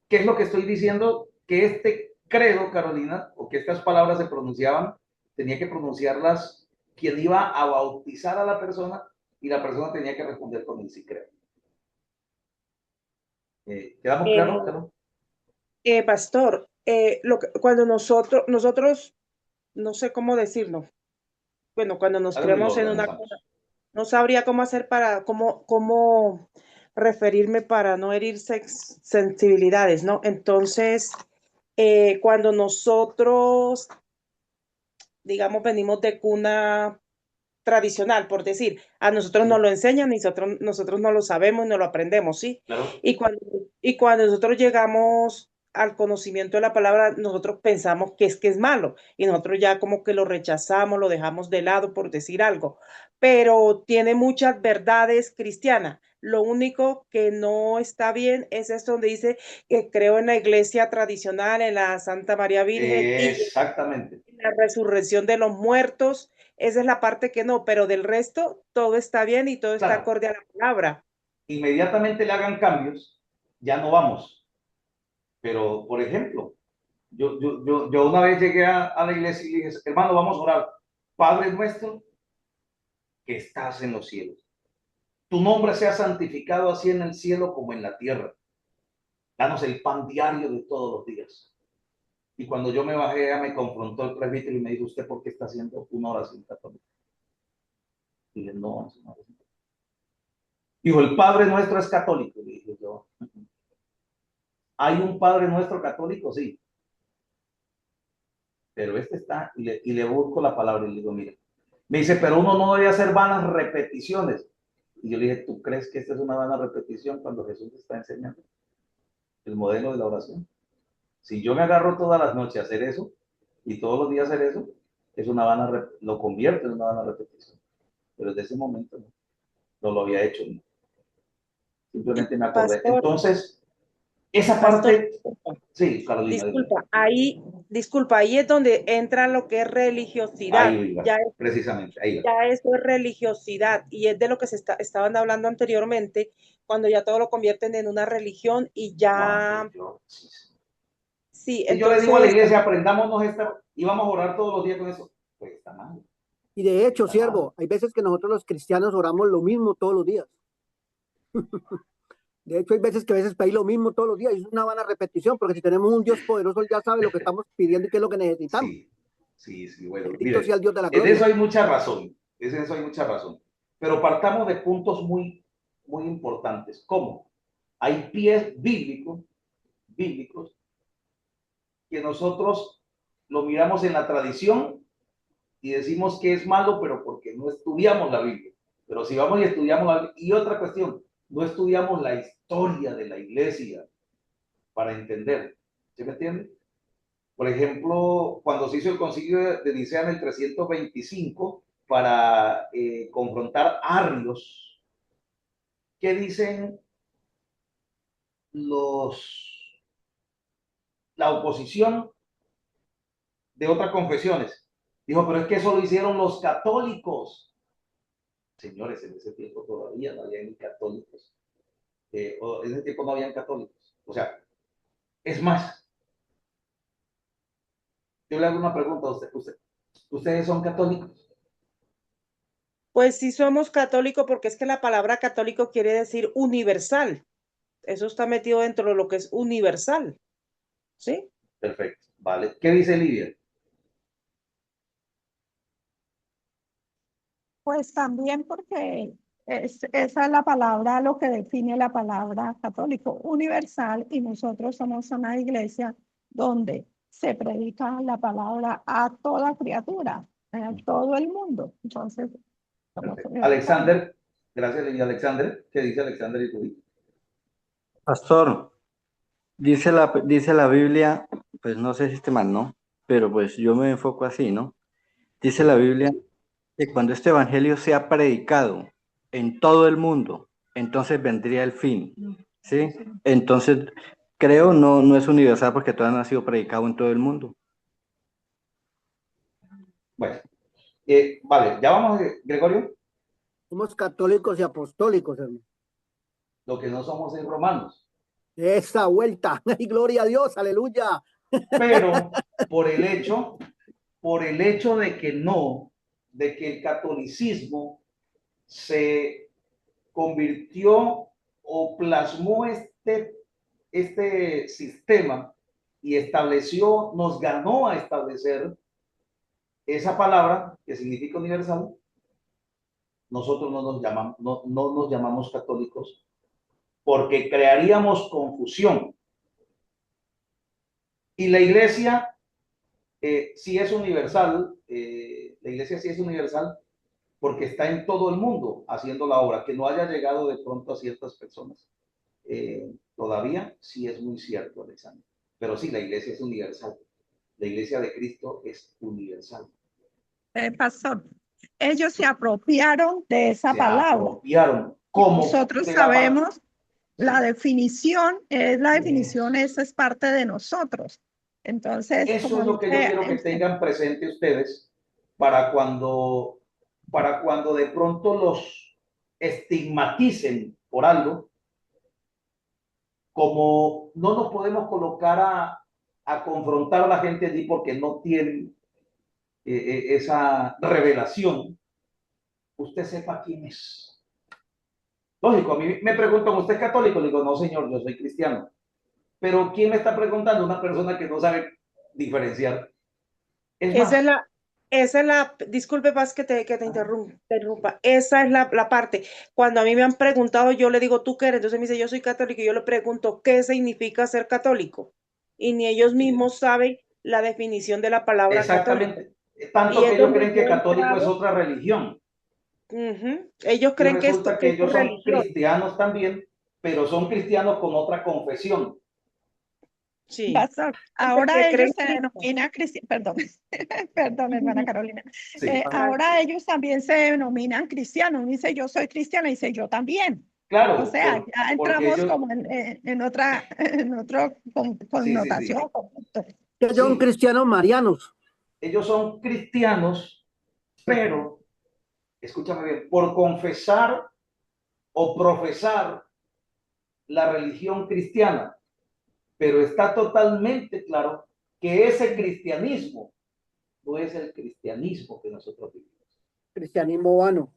¿Qué es lo que estoy diciendo? Que este credo, Carolina, o que estas palabras se pronunciaban, tenía que pronunciarlas quien iba a bautizar a la persona y la persona tenía que responder con el sí creo. ¿Quedamos claros, Carol? Pastor, cuando nosotros, no sé cómo decirlo, bueno, cuando nos creemos en una cosa, no sabría cómo hacer cómo referirme para no herir sensibilidades, ¿no? Entonces, cuando nosotros, digamos, venimos de cuna tradicional, por decir, a nosotros nos lo enseñan y nosotros no lo sabemos y no lo aprendemos, ¿sí? Claro. Y cuando nosotros llegamos al conocimiento de la palabra, nosotros pensamos que es malo y nosotros ya como que lo rechazamos, lo dejamos de lado por decir algo, pero tiene muchas verdades cristianas. Lo único que no está bien es esto donde dice que creo en la iglesia tradicional, en la Santa María Virgen Exactamente. y la resurrección de los muertos. Esa es la parte que no, pero del resto todo está bien y todo está acorde a la palabra. Inmediatamente le hagan cambios, ya no vamos. Pero, por ejemplo, yo una vez llegué a la iglesia y dije, hermano, vamos a orar. Padre nuestro que estás en los cielos. Tu nombre sea santificado así en el cielo como en la tierra. Danos el pan diario de todos los días. Y cuando yo me bajé, me confrontó el presbítero y me dijo, ¿usted por qué está haciendo una oración católica? Y dije, no, es una oración católica. Dijo, el Padre nuestro es católico. Y dije yo, ¿hay un Padre nuestro católico? Sí. Pero este está, y le busco la palabra y le digo, mira, me dice, pero uno no debe hacer vanas repeticiones. Y yo le dije, ¿tú crees que esta es una vana repetición cuando Jesús está enseñando el modelo de la oración? Si yo me agarro todas las noches a hacer eso y todos los días hacer eso, es una vana, lo convierto en una vana repetición. Pero desde ese momento no lo había hecho. ¿No? Simplemente me acordé. Pastor, entonces, esa parte... Sí, Carolina. Disculpa, ahí disculpa, ahí es donde entra lo que es religiosidad. Ahí va, precisamente, ahí va. Ya eso es religiosidad y es de lo que estaban hablando anteriormente, cuando ya todo lo convierten en una religión y ya... Sí, Si yo le digo a la entonces... iglesia, aprendámonos esta y vamos a orar todos los días con eso, pues está mal. Y de hecho, Está siervo, mal. hay veces que nosotros los cristianos oramos lo mismo todos los días. De hecho, hay veces que a veces pedimos lo mismo todos los días y es una vana repetición, porque si tenemos un Dios poderoso, Él ya sabe lo que estamos pidiendo y qué es lo que necesitamos. Sí, bueno. Bendito Mire, sea el Dios de la en gloria. eso hay mucha razón, en eso hay mucha razón. Pero partamos de puntos muy importantes. ¿Cómo? Hay pies bíblicos que nosotros lo miramos en la tradición y decimos que es malo, pero porque no estudiamos la Biblia. Pero si vamos y estudiamos la Biblia, y otra cuestión, no estudiamos la historia de la iglesia para entender. ¿Sí me entiende? Por ejemplo, cuando se hizo el concilio de Nicea en el 325 para confrontar arrios, ¿qué dicen la oposición de otras confesiones? Dijo, pero es que eso lo hicieron los católicos. Señores, en ese tiempo todavía no había ni católicos. En ese tiempo no habían católicos. O sea, es más, yo le hago una pregunta a usted. ¿Ustedes son católicos? Pues sí somos católicos porque es que la palabra católico quiere decir universal. Eso está metido dentro de lo que es universal. ¿Sí? Perfecto, vale. ¿Qué dice Lidia? Pues también porque esa es la palabra, lo que define la palabra católico, universal, y nosotros somos una iglesia donde se predica la palabra a toda criatura, a todo el mundo. Entonces, Alexander, gracias Lidia. Alexander, ¿qué dice Alexander y tú? Pastor, dice la Biblia, pues no sé si esté mal, ¿no? Pero pues yo me enfoco así, ¿no? Dice la Biblia que cuando este evangelio sea predicado en todo el mundo, entonces vendría el fin, ¿sí? Entonces, creo no es universal porque todavía no ha sido predicado en todo el mundo. Bueno, vale, ya vamos, Gregorio. Somos católicos y apostólicos, hermano. Lo que no somos es romanos. Esa vuelta, y gloria a Dios, aleluya. Pero por el hecho de que el catolicismo se convirtió o plasmó este sistema y nos ganó a establecer esa palabra que significa universal. Nosotros no nos llamamos católicos porque crearíamos confusión. Y la iglesia sí es universal, la iglesia sí es universal porque está en todo el mundo haciendo la obra, que no haya llegado de pronto a ciertas personas. Todavía sí es muy cierto, Alexander. Pero sí, la iglesia es universal. La iglesia de Cristo es universal. Pastor, ellos se apropiaron de esa palabra. Apropiaron. ¿Cómo? Nosotros sabemos la definición, esa es parte de nosotros. Entonces, eso es lo que yo quiero que tengan presente ustedes para cuando de pronto los estigmaticen por algo, como no nos podemos colocar a confrontar a la gente allí porque no tienen esa revelación, usted sepa quién es. Lógico, a mí me preguntan, ¿usted es católico? Le digo, no señor, yo soy cristiano. Pero ¿quién me está preguntando? Una persona que no sabe diferenciar. Esa es la, disculpe, Paz, que te interrumpa. Esa es la parte. Cuando a mí me han preguntado, yo le digo, ¿tú qué eres? Entonces me dice, yo soy católico, y yo le pregunto, ¿qué significa ser católico? Y ni ellos mismos saben la definición de la palabra exactamente. Católico. Tanto que ellos creen que católico es otra religión. Ellos creen que resulta que ellos son cristianos también, pero son cristianos con otra confesión. Sí. Pastor, ahora ellos se denominan cristianos, perdón, hermana Carolina. Sí. Ahora ellos también se denominan cristianos. Dice, yo soy cristiana, dice, yo también. Claro. O sea, ya entramos como en otra connotación. Sí. Que son Sí. cristianos marianos. Ellos son cristianos, pero, escúchame bien, por confesar o profesar la religión cristiana, pero está totalmente claro que ese cristianismo no es el cristianismo que nosotros vivimos. Cristianismo vano.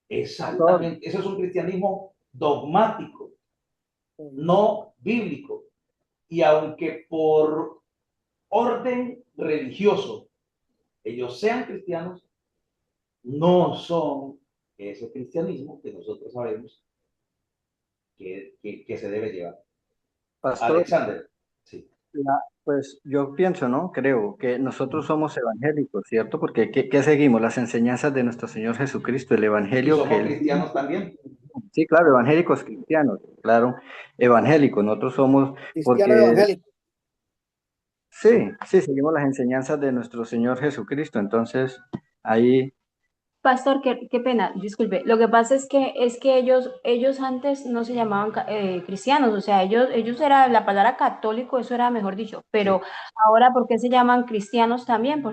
Exactamente, eso es un cristianismo dogmático, no bíblico. Y aunque por orden religioso ellos sean cristianos, no son ese cristianismo que nosotros sabemos que se debe llevar. Pastor, Alexander, sí. pues yo pienso, ¿no? Creo que nosotros somos evangélicos, ¿cierto? Porque ¿qué seguimos? Las enseñanzas de nuestro Señor Jesucristo, el Y evangelio somos que él... cristianos también. Sí, claro, evangélicos cristianos, claro, evangélicos. Nosotros somos, Cristiano porque evangélico. sí, seguimos las enseñanzas de nuestro Señor Jesucristo. Entonces, ahí, Pastor, qué pena, disculpe. Lo que pasa es que ellos antes no se llamaban cristianos, o sea, ellos era la palabra católico, eso era mejor dicho, pero ahora ¿por qué se llaman cristianos también?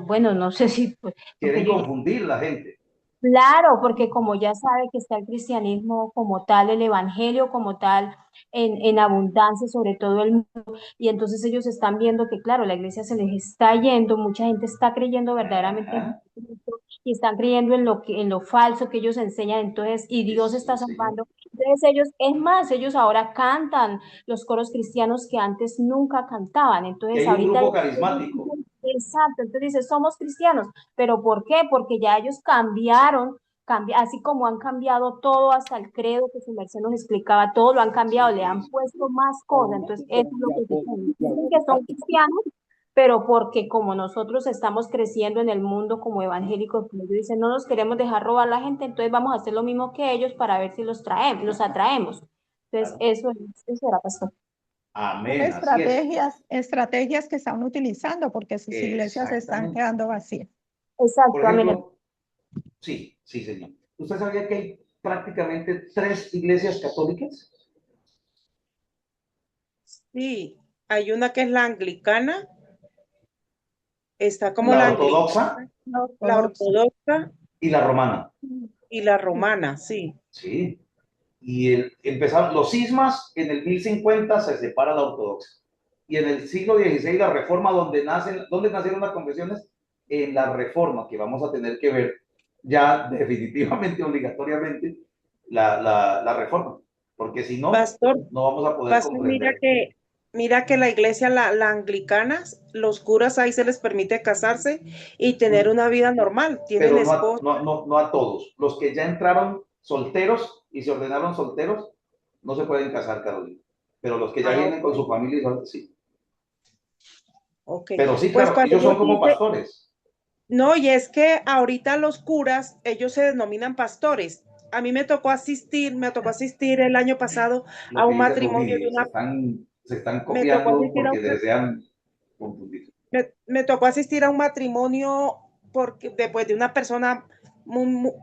Bueno, no sé si, porque Quieren yo confundir la gente. claro, porque como ya sabe que está el cristianismo como tal, el evangelio como tal, en abundancia sobre todo el mundo, y entonces ellos están viendo que, claro, la iglesia se les está yendo, mucha gente está creyendo verdaderamente en Ajá. Cristo y están creyendo en lo falso que ellos enseñan, entonces, y Dios está Sí, señor. salvando. Entonces ellos, es más, ellos ahora cantan los coros cristianos que antes nunca cantaban, Que entonces hay un ahorita... grupo carismático. Exacto, entonces dice, somos cristianos. ¿Pero por qué? Porque ya ellos cambiaron, así como han cambiado todo, hasta el credo que su merced nos explicaba, todo lo han cambiado, le han puesto más cosas. Entonces, eso es lo que dicen. Dicen que son cristianos, pero porque como nosotros estamos creciendo en el mundo como evangélicos, como ellos dicen, no nos queremos dejar robar a la gente, entonces vamos a hacer lo mismo que ellos para ver si los atraemos. Entonces, eso era, pastor. Son Amén, así es. estrategias que están utilizando porque sus iglesias están Exactamente. quedando vacías. Exacto, Por amén. ejemplo, sí, señor. ¿Usted sabía que hay prácticamente 3 iglesias católicas? Sí, hay una que es la anglicana, está como La la ortodoxa anglicana, la ortodoxa y la romana. y la romana, sí. Sí. Y empezaron los cismas en el 1050, se separa la ortodoxa. Y en el siglo XVI la reforma, donde nacieron las confesiones, en la reforma, que vamos a tener que ver ya definitivamente, obligatoriamente, la reforma. Porque si no, Pastor, no vamos a poder Pastor, comprender. mira que la iglesia, la anglicana, los curas ahí se les permite casarse y tener una vida normal. Tienen Pero esposo. no a todos. Los que ya entraron solteros y se ordenaron solteros, no se pueden casar, Carolina. Pero los que ya vienen con su familia, sí. Ok. Pero sí, Pues claro, cuando ellos yo son como dice, pastores. no, y es que ahorita los curas, ellos se denominan pastores. A mí me tocó asistir el año pasado Lo a que un dice matrimonio de Rubilio, una, se están me tocó copiando asistir a porque un, desean confundir. me tocó asistir a un matrimonio porque después de una persona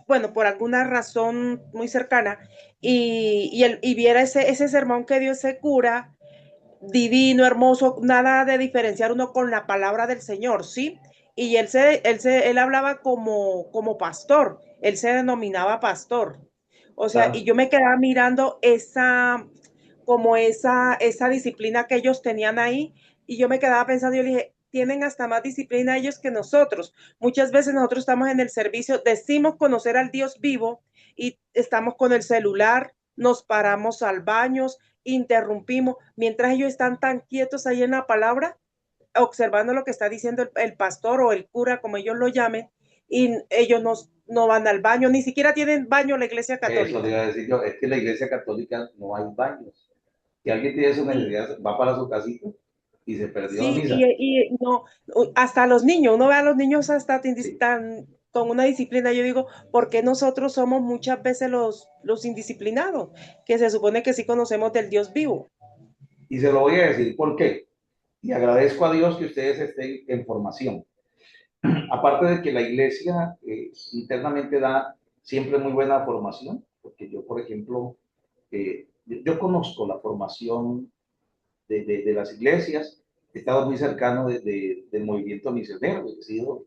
bueno, por alguna razón muy cercana, y viera ese sermón que dio ese cura, divino, hermoso, nada de diferenciar uno con la palabra del Señor, ¿sí? Y él hablaba como pastor, él se denominaba pastor. O sea, Claro. y yo me quedaba mirando esa disciplina que ellos tenían ahí, y yo me quedaba pensando, yo le dije, tienen hasta más disciplina ellos que nosotros. Muchas veces nosotros estamos en el servicio, decimos conocer al Dios vivo y estamos con el celular, nos paramos al baño, interrumpimos, mientras ellos están tan quietos ahí en la palabra, observando lo que está diciendo el pastor o el cura, como ellos lo llamen, y ellos no van al baño, ni siquiera tienen baño la iglesia Eso católica. le iba a decir yo, es que en la iglesia católica no hay baños. Si alguien tiene su Sí, necesidad, va para su casita y se perdió la sí, misa. y no, hasta los niños, uno ve a los niños hasta Sí. tan con una disciplina, yo digo, ¿por qué nosotros somos muchas veces los indisciplinados? Que se supone que sí conocemos del Dios vivo. Y se lo voy a decir por qué. Y agradezco a Dios que ustedes estén en formación. Aparte de que la iglesia internamente da siempre muy buena formación, porque yo, por ejemplo, yo conozco la formación de las iglesias, he estado muy cercano del movimiento misionero, he sido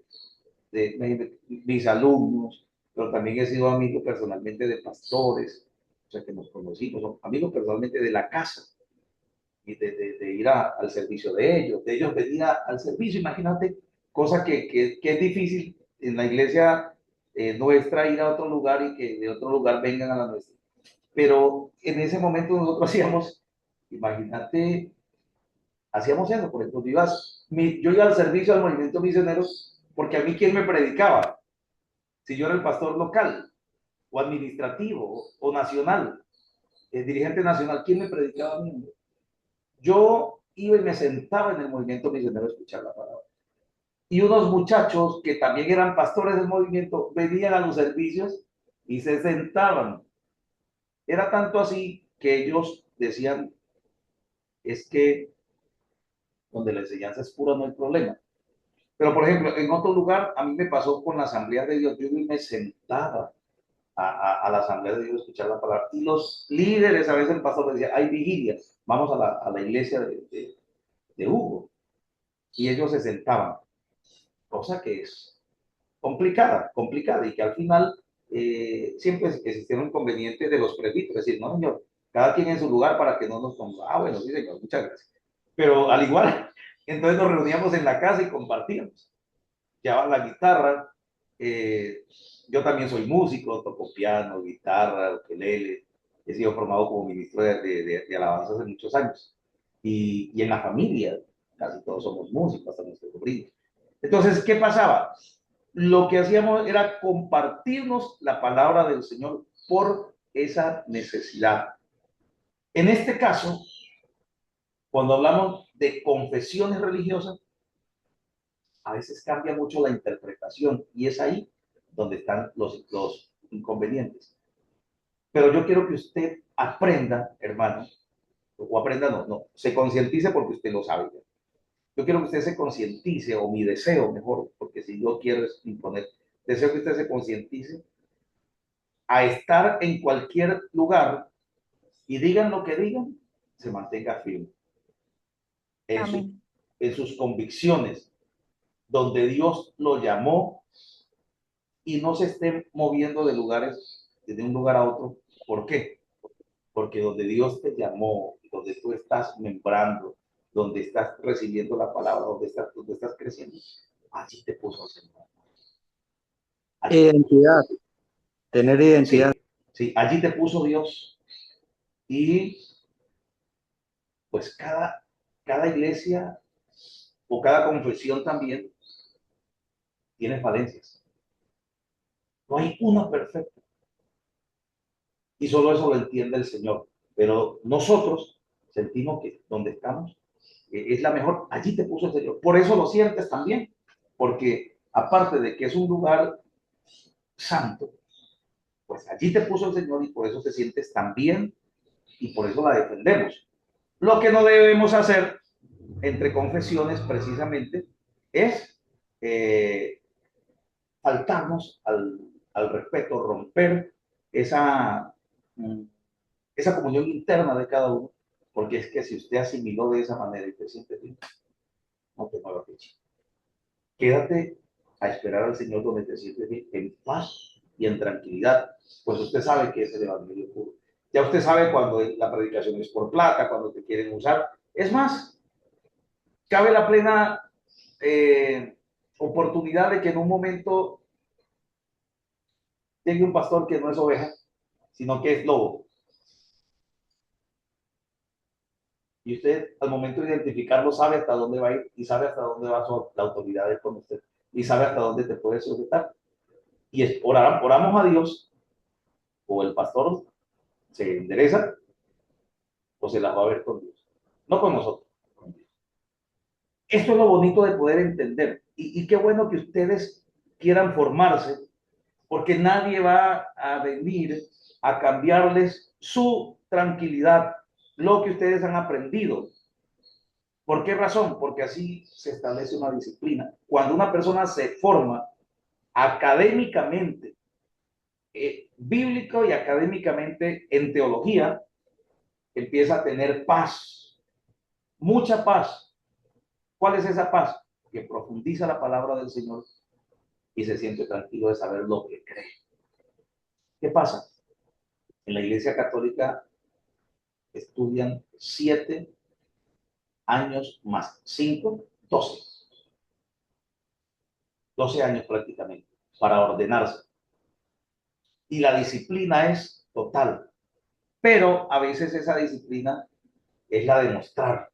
de mis alumnos, pero también he sido amigo personalmente de pastores, o sea que nos conocimos, son amigos personalmente de la casa, y de ir al servicio de ellos venir al servicio, imagínate, cosa que es difícil en la iglesia nuestra ir a otro lugar y que de otro lugar vengan a la nuestra. Pero en ese momento nosotros hacíamos, imagínate, hacíamos eso, por ejemplo, yo iba al servicio al movimiento misionero porque a mí quién me predicaba, si yo era el pastor local o administrativo o nacional, el dirigente nacional, ¿quién me predicaba a mí? Yo iba y me sentaba en el movimiento misionero a escuchar la palabra. Y unos muchachos que también eran pastores del movimiento venían a los servicios y se sentaban. Era tanto así que ellos decían, es que donde la enseñanza es pura no hay problema. Pero, por ejemplo, en otro lugar, a mí me pasó con la Asamblea de Dios. Yo me sentaba a la Asamblea de Dios a escuchar la palabra. Y los líderes, a veces el pastor decía, hay vigilia, vamos a la iglesia de Hugo. Y ellos se sentaban, cosa que es complicada, y que al final siempre existieron inconvenientes de los presbíteros, es decir, no, señor, cada quien en su lugar para que no nos ponga, bueno, sí, señor, muchas gracias. Pero al igual, entonces nos reuníamos en la casa y compartíamos. Llevaban la guitarra, yo también soy músico, toco piano, guitarra, ukelele, he sido formado como ministro de alabanza hace muchos años. Y en la familia, casi todos somos músicos, hasta nuestros sobrinos. Entonces, ¿qué pasaba? Lo que hacíamos era compartirnos la palabra del Señor por esa necesidad. En este caso, cuando hablamos de confesiones religiosas, a veces cambia mucho la interpretación y es ahí donde están los inconvenientes. Pero yo quiero que usted aprenda, hermano, o aprenda, no, se concientice porque usted lo sabe. Yo quiero que usted se concientice, o mi deseo mejor, porque si yo quiero imponer, deseo que usted se concientice a estar en cualquier lugar y digan lo que digan, se mantenga firme en sus convicciones, donde Dios lo llamó y no se esté moviendo de un lugar a otro. ¿Por qué? Porque donde Dios te llamó, donde tú estás membrando, donde estás recibiendo la palabra, donde estás creciendo, allí te puso el Señor. Identidad, tener identidad. Sí, allí te puso Dios. Y pues cada iglesia o cada confesión también tiene falencias. No hay una perfecta. Y solo eso lo entiende el Señor. Pero nosotros sentimos que donde estamos es la mejor. Allí te puso el Señor. Por eso lo sientes también. Porque aparte de que es un lugar santo, pues allí te puso el Señor y por eso te sientes tan bien y por eso la defendemos. Lo que no debemos hacer entre confesiones precisamente es faltarnos al respeto, romper esa comunión interna de cada uno, porque es que si usted asimiló de esa manera y te siente bien, no te muevas de chico. Quédate a esperar al Señor donde te sientes bien, en paz y en tranquilidad, pues usted sabe que es el evangelio puro. Ya usted sabe cuando la predicación es por plata, cuando te quieren usar. Es más, cabe la plena oportunidad de que en un momento llegue un pastor que no es oveja, sino que es lobo. Y usted, al momento de identificarlo, sabe hasta dónde va a ir y sabe hasta dónde va la autoridad de con usted y sabe hasta dónde te puede sujetar. Y oramos a Dios, o el pastor se endereza o se las va a ver con Dios. No con nosotros, con Dios. Esto es lo bonito de poder entender. Y qué bueno que ustedes quieran formarse, porque nadie va a venir a cambiarles su tranquilidad, lo que ustedes han aprendido. ¿Por qué razón? Porque así se establece una disciplina. Cuando una persona se forma académicamente, bíblico y académicamente en teología, empieza a tener paz, mucha paz. ¿Cuál es esa paz? Que profundiza la palabra del Señor y se siente tranquilo de saber lo que cree. ¿Qué pasa? En la Iglesia Católica estudian 7 años más 5, 12. 12 años prácticamente para ordenarse. Y la disciplina es total. Pero a veces esa disciplina es la de mostrar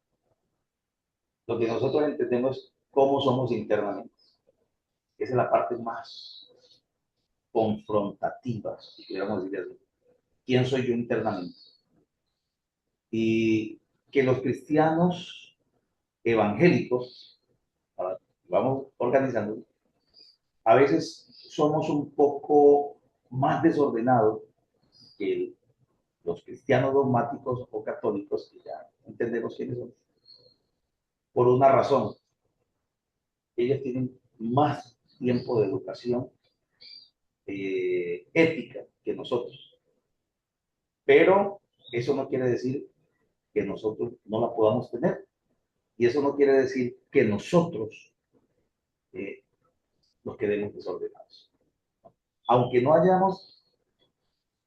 lo que nosotros entendemos cómo somos internamente. Esa es la parte más confrontativa, si queremos decir así. ¿Quién soy yo internamente? Y que los cristianos evangélicos, vamos organizando, a veces somos un poco más desordenados que los cristianos dogmáticos o católicos, que ya entendemos quiénes son, por una razón. Ellos tienen más tiempo de educación ética que nosotros. Pero eso no quiere decir que nosotros no la podamos tener. Y eso no quiere decir que nosotros nos quedemos desordenados. Aunque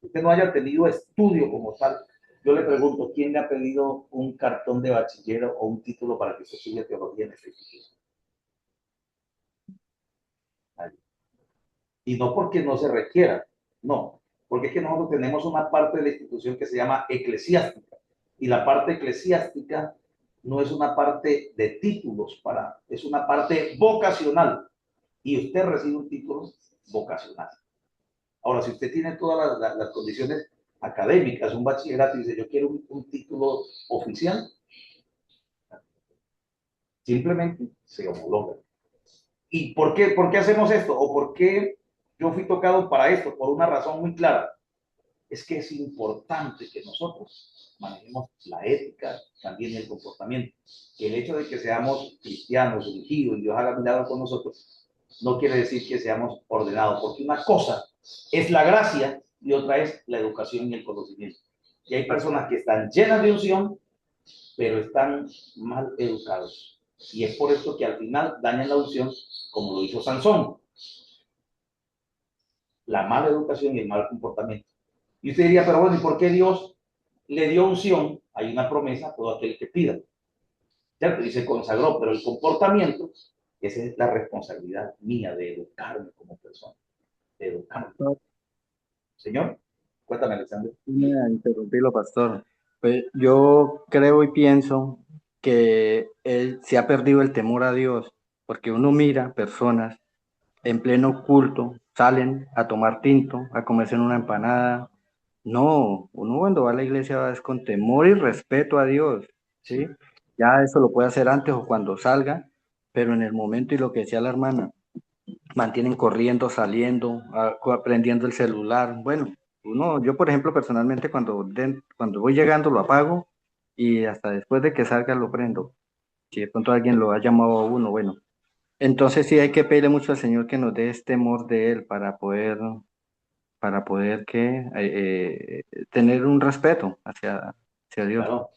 usted no haya tenido estudio como tal, yo le pregunto, ¿quién le ha pedido un cartón de bachiller o un título para que se estudie teología en este instituto? Y no porque no se requiera, no, porque es que nosotros tenemos una parte de la institución que se llama eclesiástica, y la parte eclesiástica no es una parte de títulos, es una parte vocacional, y usted recibe un título vocacional. Ahora, si usted tiene todas las condiciones académicas, un bachillerato, y dice, yo quiero un título oficial, simplemente se homologa. ¿Y por qué hacemos esto? ¿O por qué yo fui tocado para esto? Por una razón muy clara. Es que es importante que nosotros manejemos la ética, también el comportamiento. El hecho de que seamos cristianos, ungidos, y Dios haga milagros con nosotros, no quiere decir que seamos ordenados, porque una cosa es la gracia y otra es la educación y el conocimiento. Y hay personas que están llenas de unción, pero están mal educados. Y es por esto que al final dañan la unción, como lo hizo Sansón. La mala educación y el mal comportamiento. Y usted diría, pero bueno, ¿y por qué Dios le dio unción? Hay una promesa a todo aquel que pida. ¿Cierto? Y se consagró, pero el comportamiento, esa es la responsabilidad mía de educarme como persona. De educarme. Señor, cuéntame, Alexander. Interrumpirlo, pastor. Pues yo creo y pienso que él se ha perdido el temor a Dios, porque uno mira personas en pleno culto, salen a tomar tinto, a comerse una empanada. No, uno cuando va a la iglesia va es con temor y respeto a Dios, ¿sí? Ya eso lo puede hacer antes o cuando salga, pero en el momento, y lo que decía la hermana, mantienen corriendo, saliendo, prendiendo el celular. Bueno, yo por ejemplo personalmente cuando voy llegando lo apago y hasta después de que salga lo prendo. Si de pronto alguien lo ha llamado a uno, bueno. Entonces sí hay que pedirle mucho al Señor que nos dé este temor de Él para poder tener un respeto hacia Dios. Claro.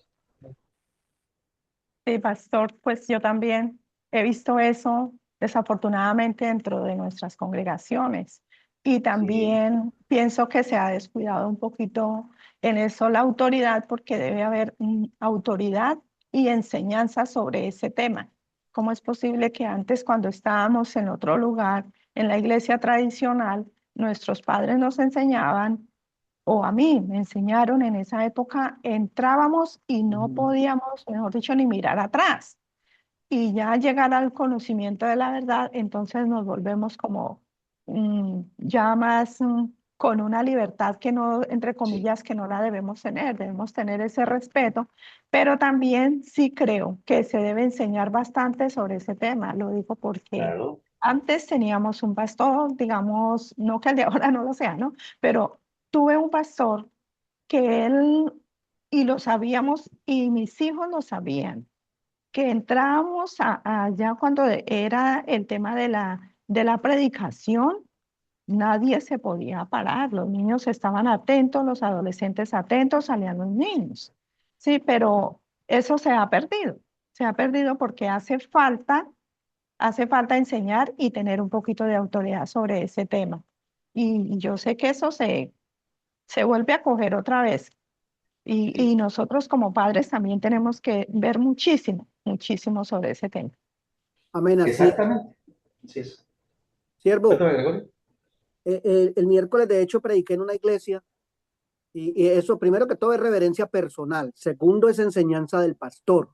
Sí, pastor, pues yo también he visto eso desafortunadamente dentro de nuestras congregaciones y también pienso que se ha descuidado un poquito en eso la autoridad porque debe haber autoridad y enseñanza sobre ese tema. ¿Cómo es posible que antes cuando estábamos en otro lugar, en la iglesia tradicional, nuestros padres nos enseñaban o a mí me enseñaron en esa época, entrábamos y no podíamos, mejor dicho, ni mirar atrás? Y ya al llegar al conocimiento de la verdad, entonces nos volvemos como ya más con una libertad que no, entre comillas, que no la debemos tener ese respeto, pero también sí creo que se debe enseñar bastante sobre ese tema, lo digo porque Claro. antes teníamos un pastor, digamos, no que el de ahora no lo sea, ¿no? Pero tuve un pastor que él, y lo sabíamos, y mis hijos lo sabían, que entrábamos allá cuando era el tema de la predicación, nadie se podía parar, los niños estaban atentos, los adolescentes atentos, salían los niños. Sí, pero eso se ha perdido. Se ha perdido porque hace falta enseñar y tener un poquito de autoridad sobre ese tema. Y yo sé que eso se vuelve a coger otra vez. Y nosotros como padres también tenemos que ver muchísimo, muchísimo sobre ese tema. Amén, así. Exactamente. Así es. Siervo, Cuéntame, Gregorio. el miércoles de hecho prediqué en una iglesia y eso primero que todo es reverencia personal, segundo es enseñanza del pastor.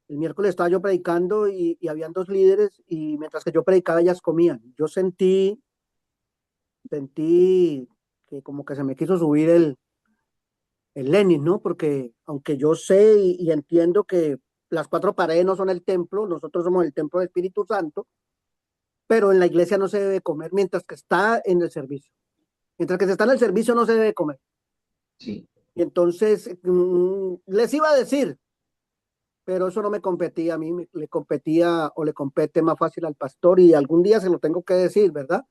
El miércoles estaba yo predicando y habían dos líderes y mientras que yo predicaba ellas comían. Yo sentí que como que se me quiso subir el Lenin, ¿no? Porque aunque yo sé y entiendo que las cuatro paredes no son el templo, nosotros somos el templo del Espíritu Santo, pero en la iglesia no se debe comer mientras que está en el servicio. Mientras que se está en el servicio no se debe comer. Sí. Y entonces les iba a decir, pero eso no me competía a mí, le competía o le compete más fácil al pastor y algún día se lo tengo que decir, ¿verdad?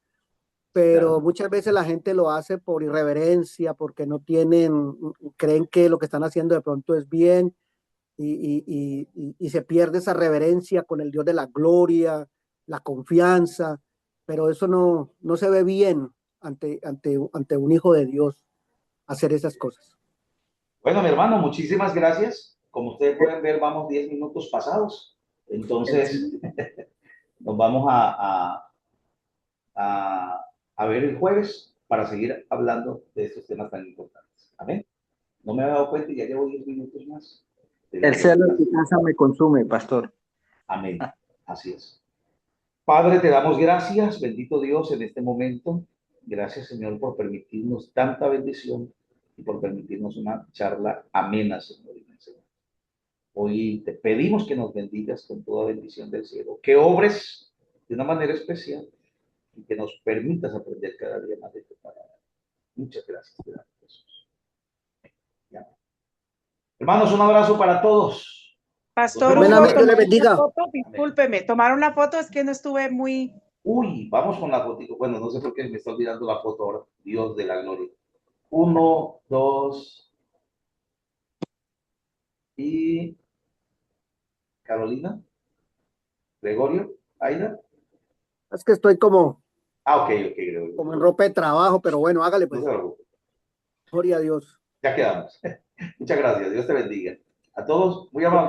Pero Claro. muchas veces la gente lo hace por irreverencia, porque no creen que lo que están haciendo de pronto es bien y se pierde esa reverencia con el Dios de la gloria, la confianza, pero eso no se ve bien ante un hijo de Dios hacer esas cosas. Bueno, mi hermano, muchísimas gracias. Como ustedes pueden ver, vamos 10 minutos pasados. Entonces, nos vamos a ver el jueves para seguir hablando de estos temas tan importantes. Amén. No me he dado cuenta y ya llevo 10 minutos más. El celo de tu casa me consume, pastor. Amén. Así es. Padre, te damos gracias, bendito Dios, en este momento. Gracias, Señor, por permitirnos tanta bendición y por permitirnos una charla amena, Señor. Hoy te pedimos que nos bendigas con toda bendición del cielo, que obres de una manera especial y que nos permitas aprender cada día más de tu palabra. Muchas gracias, te damos, Jesús. Ya. Hermanos, un abrazo para todos. Pastor Amén, Hugo, amén, Dios le tomaron bendiga. una foto, discúlpeme, tomaron la foto, es que no estuve muy... Uy, vamos con la foto. Bueno, no sé por qué me está olvidando la foto ahora. Dios de la gloria. 1, 2 y Carolina, Gregorio, Aida. Es que estoy como Ok, Gregorio. en ropa de trabajo, pero bueno, hágale pues. No se preocupe. Gloria a Dios. Ya quedamos. Muchas gracias. Dios te bendiga. A todos, muy amables.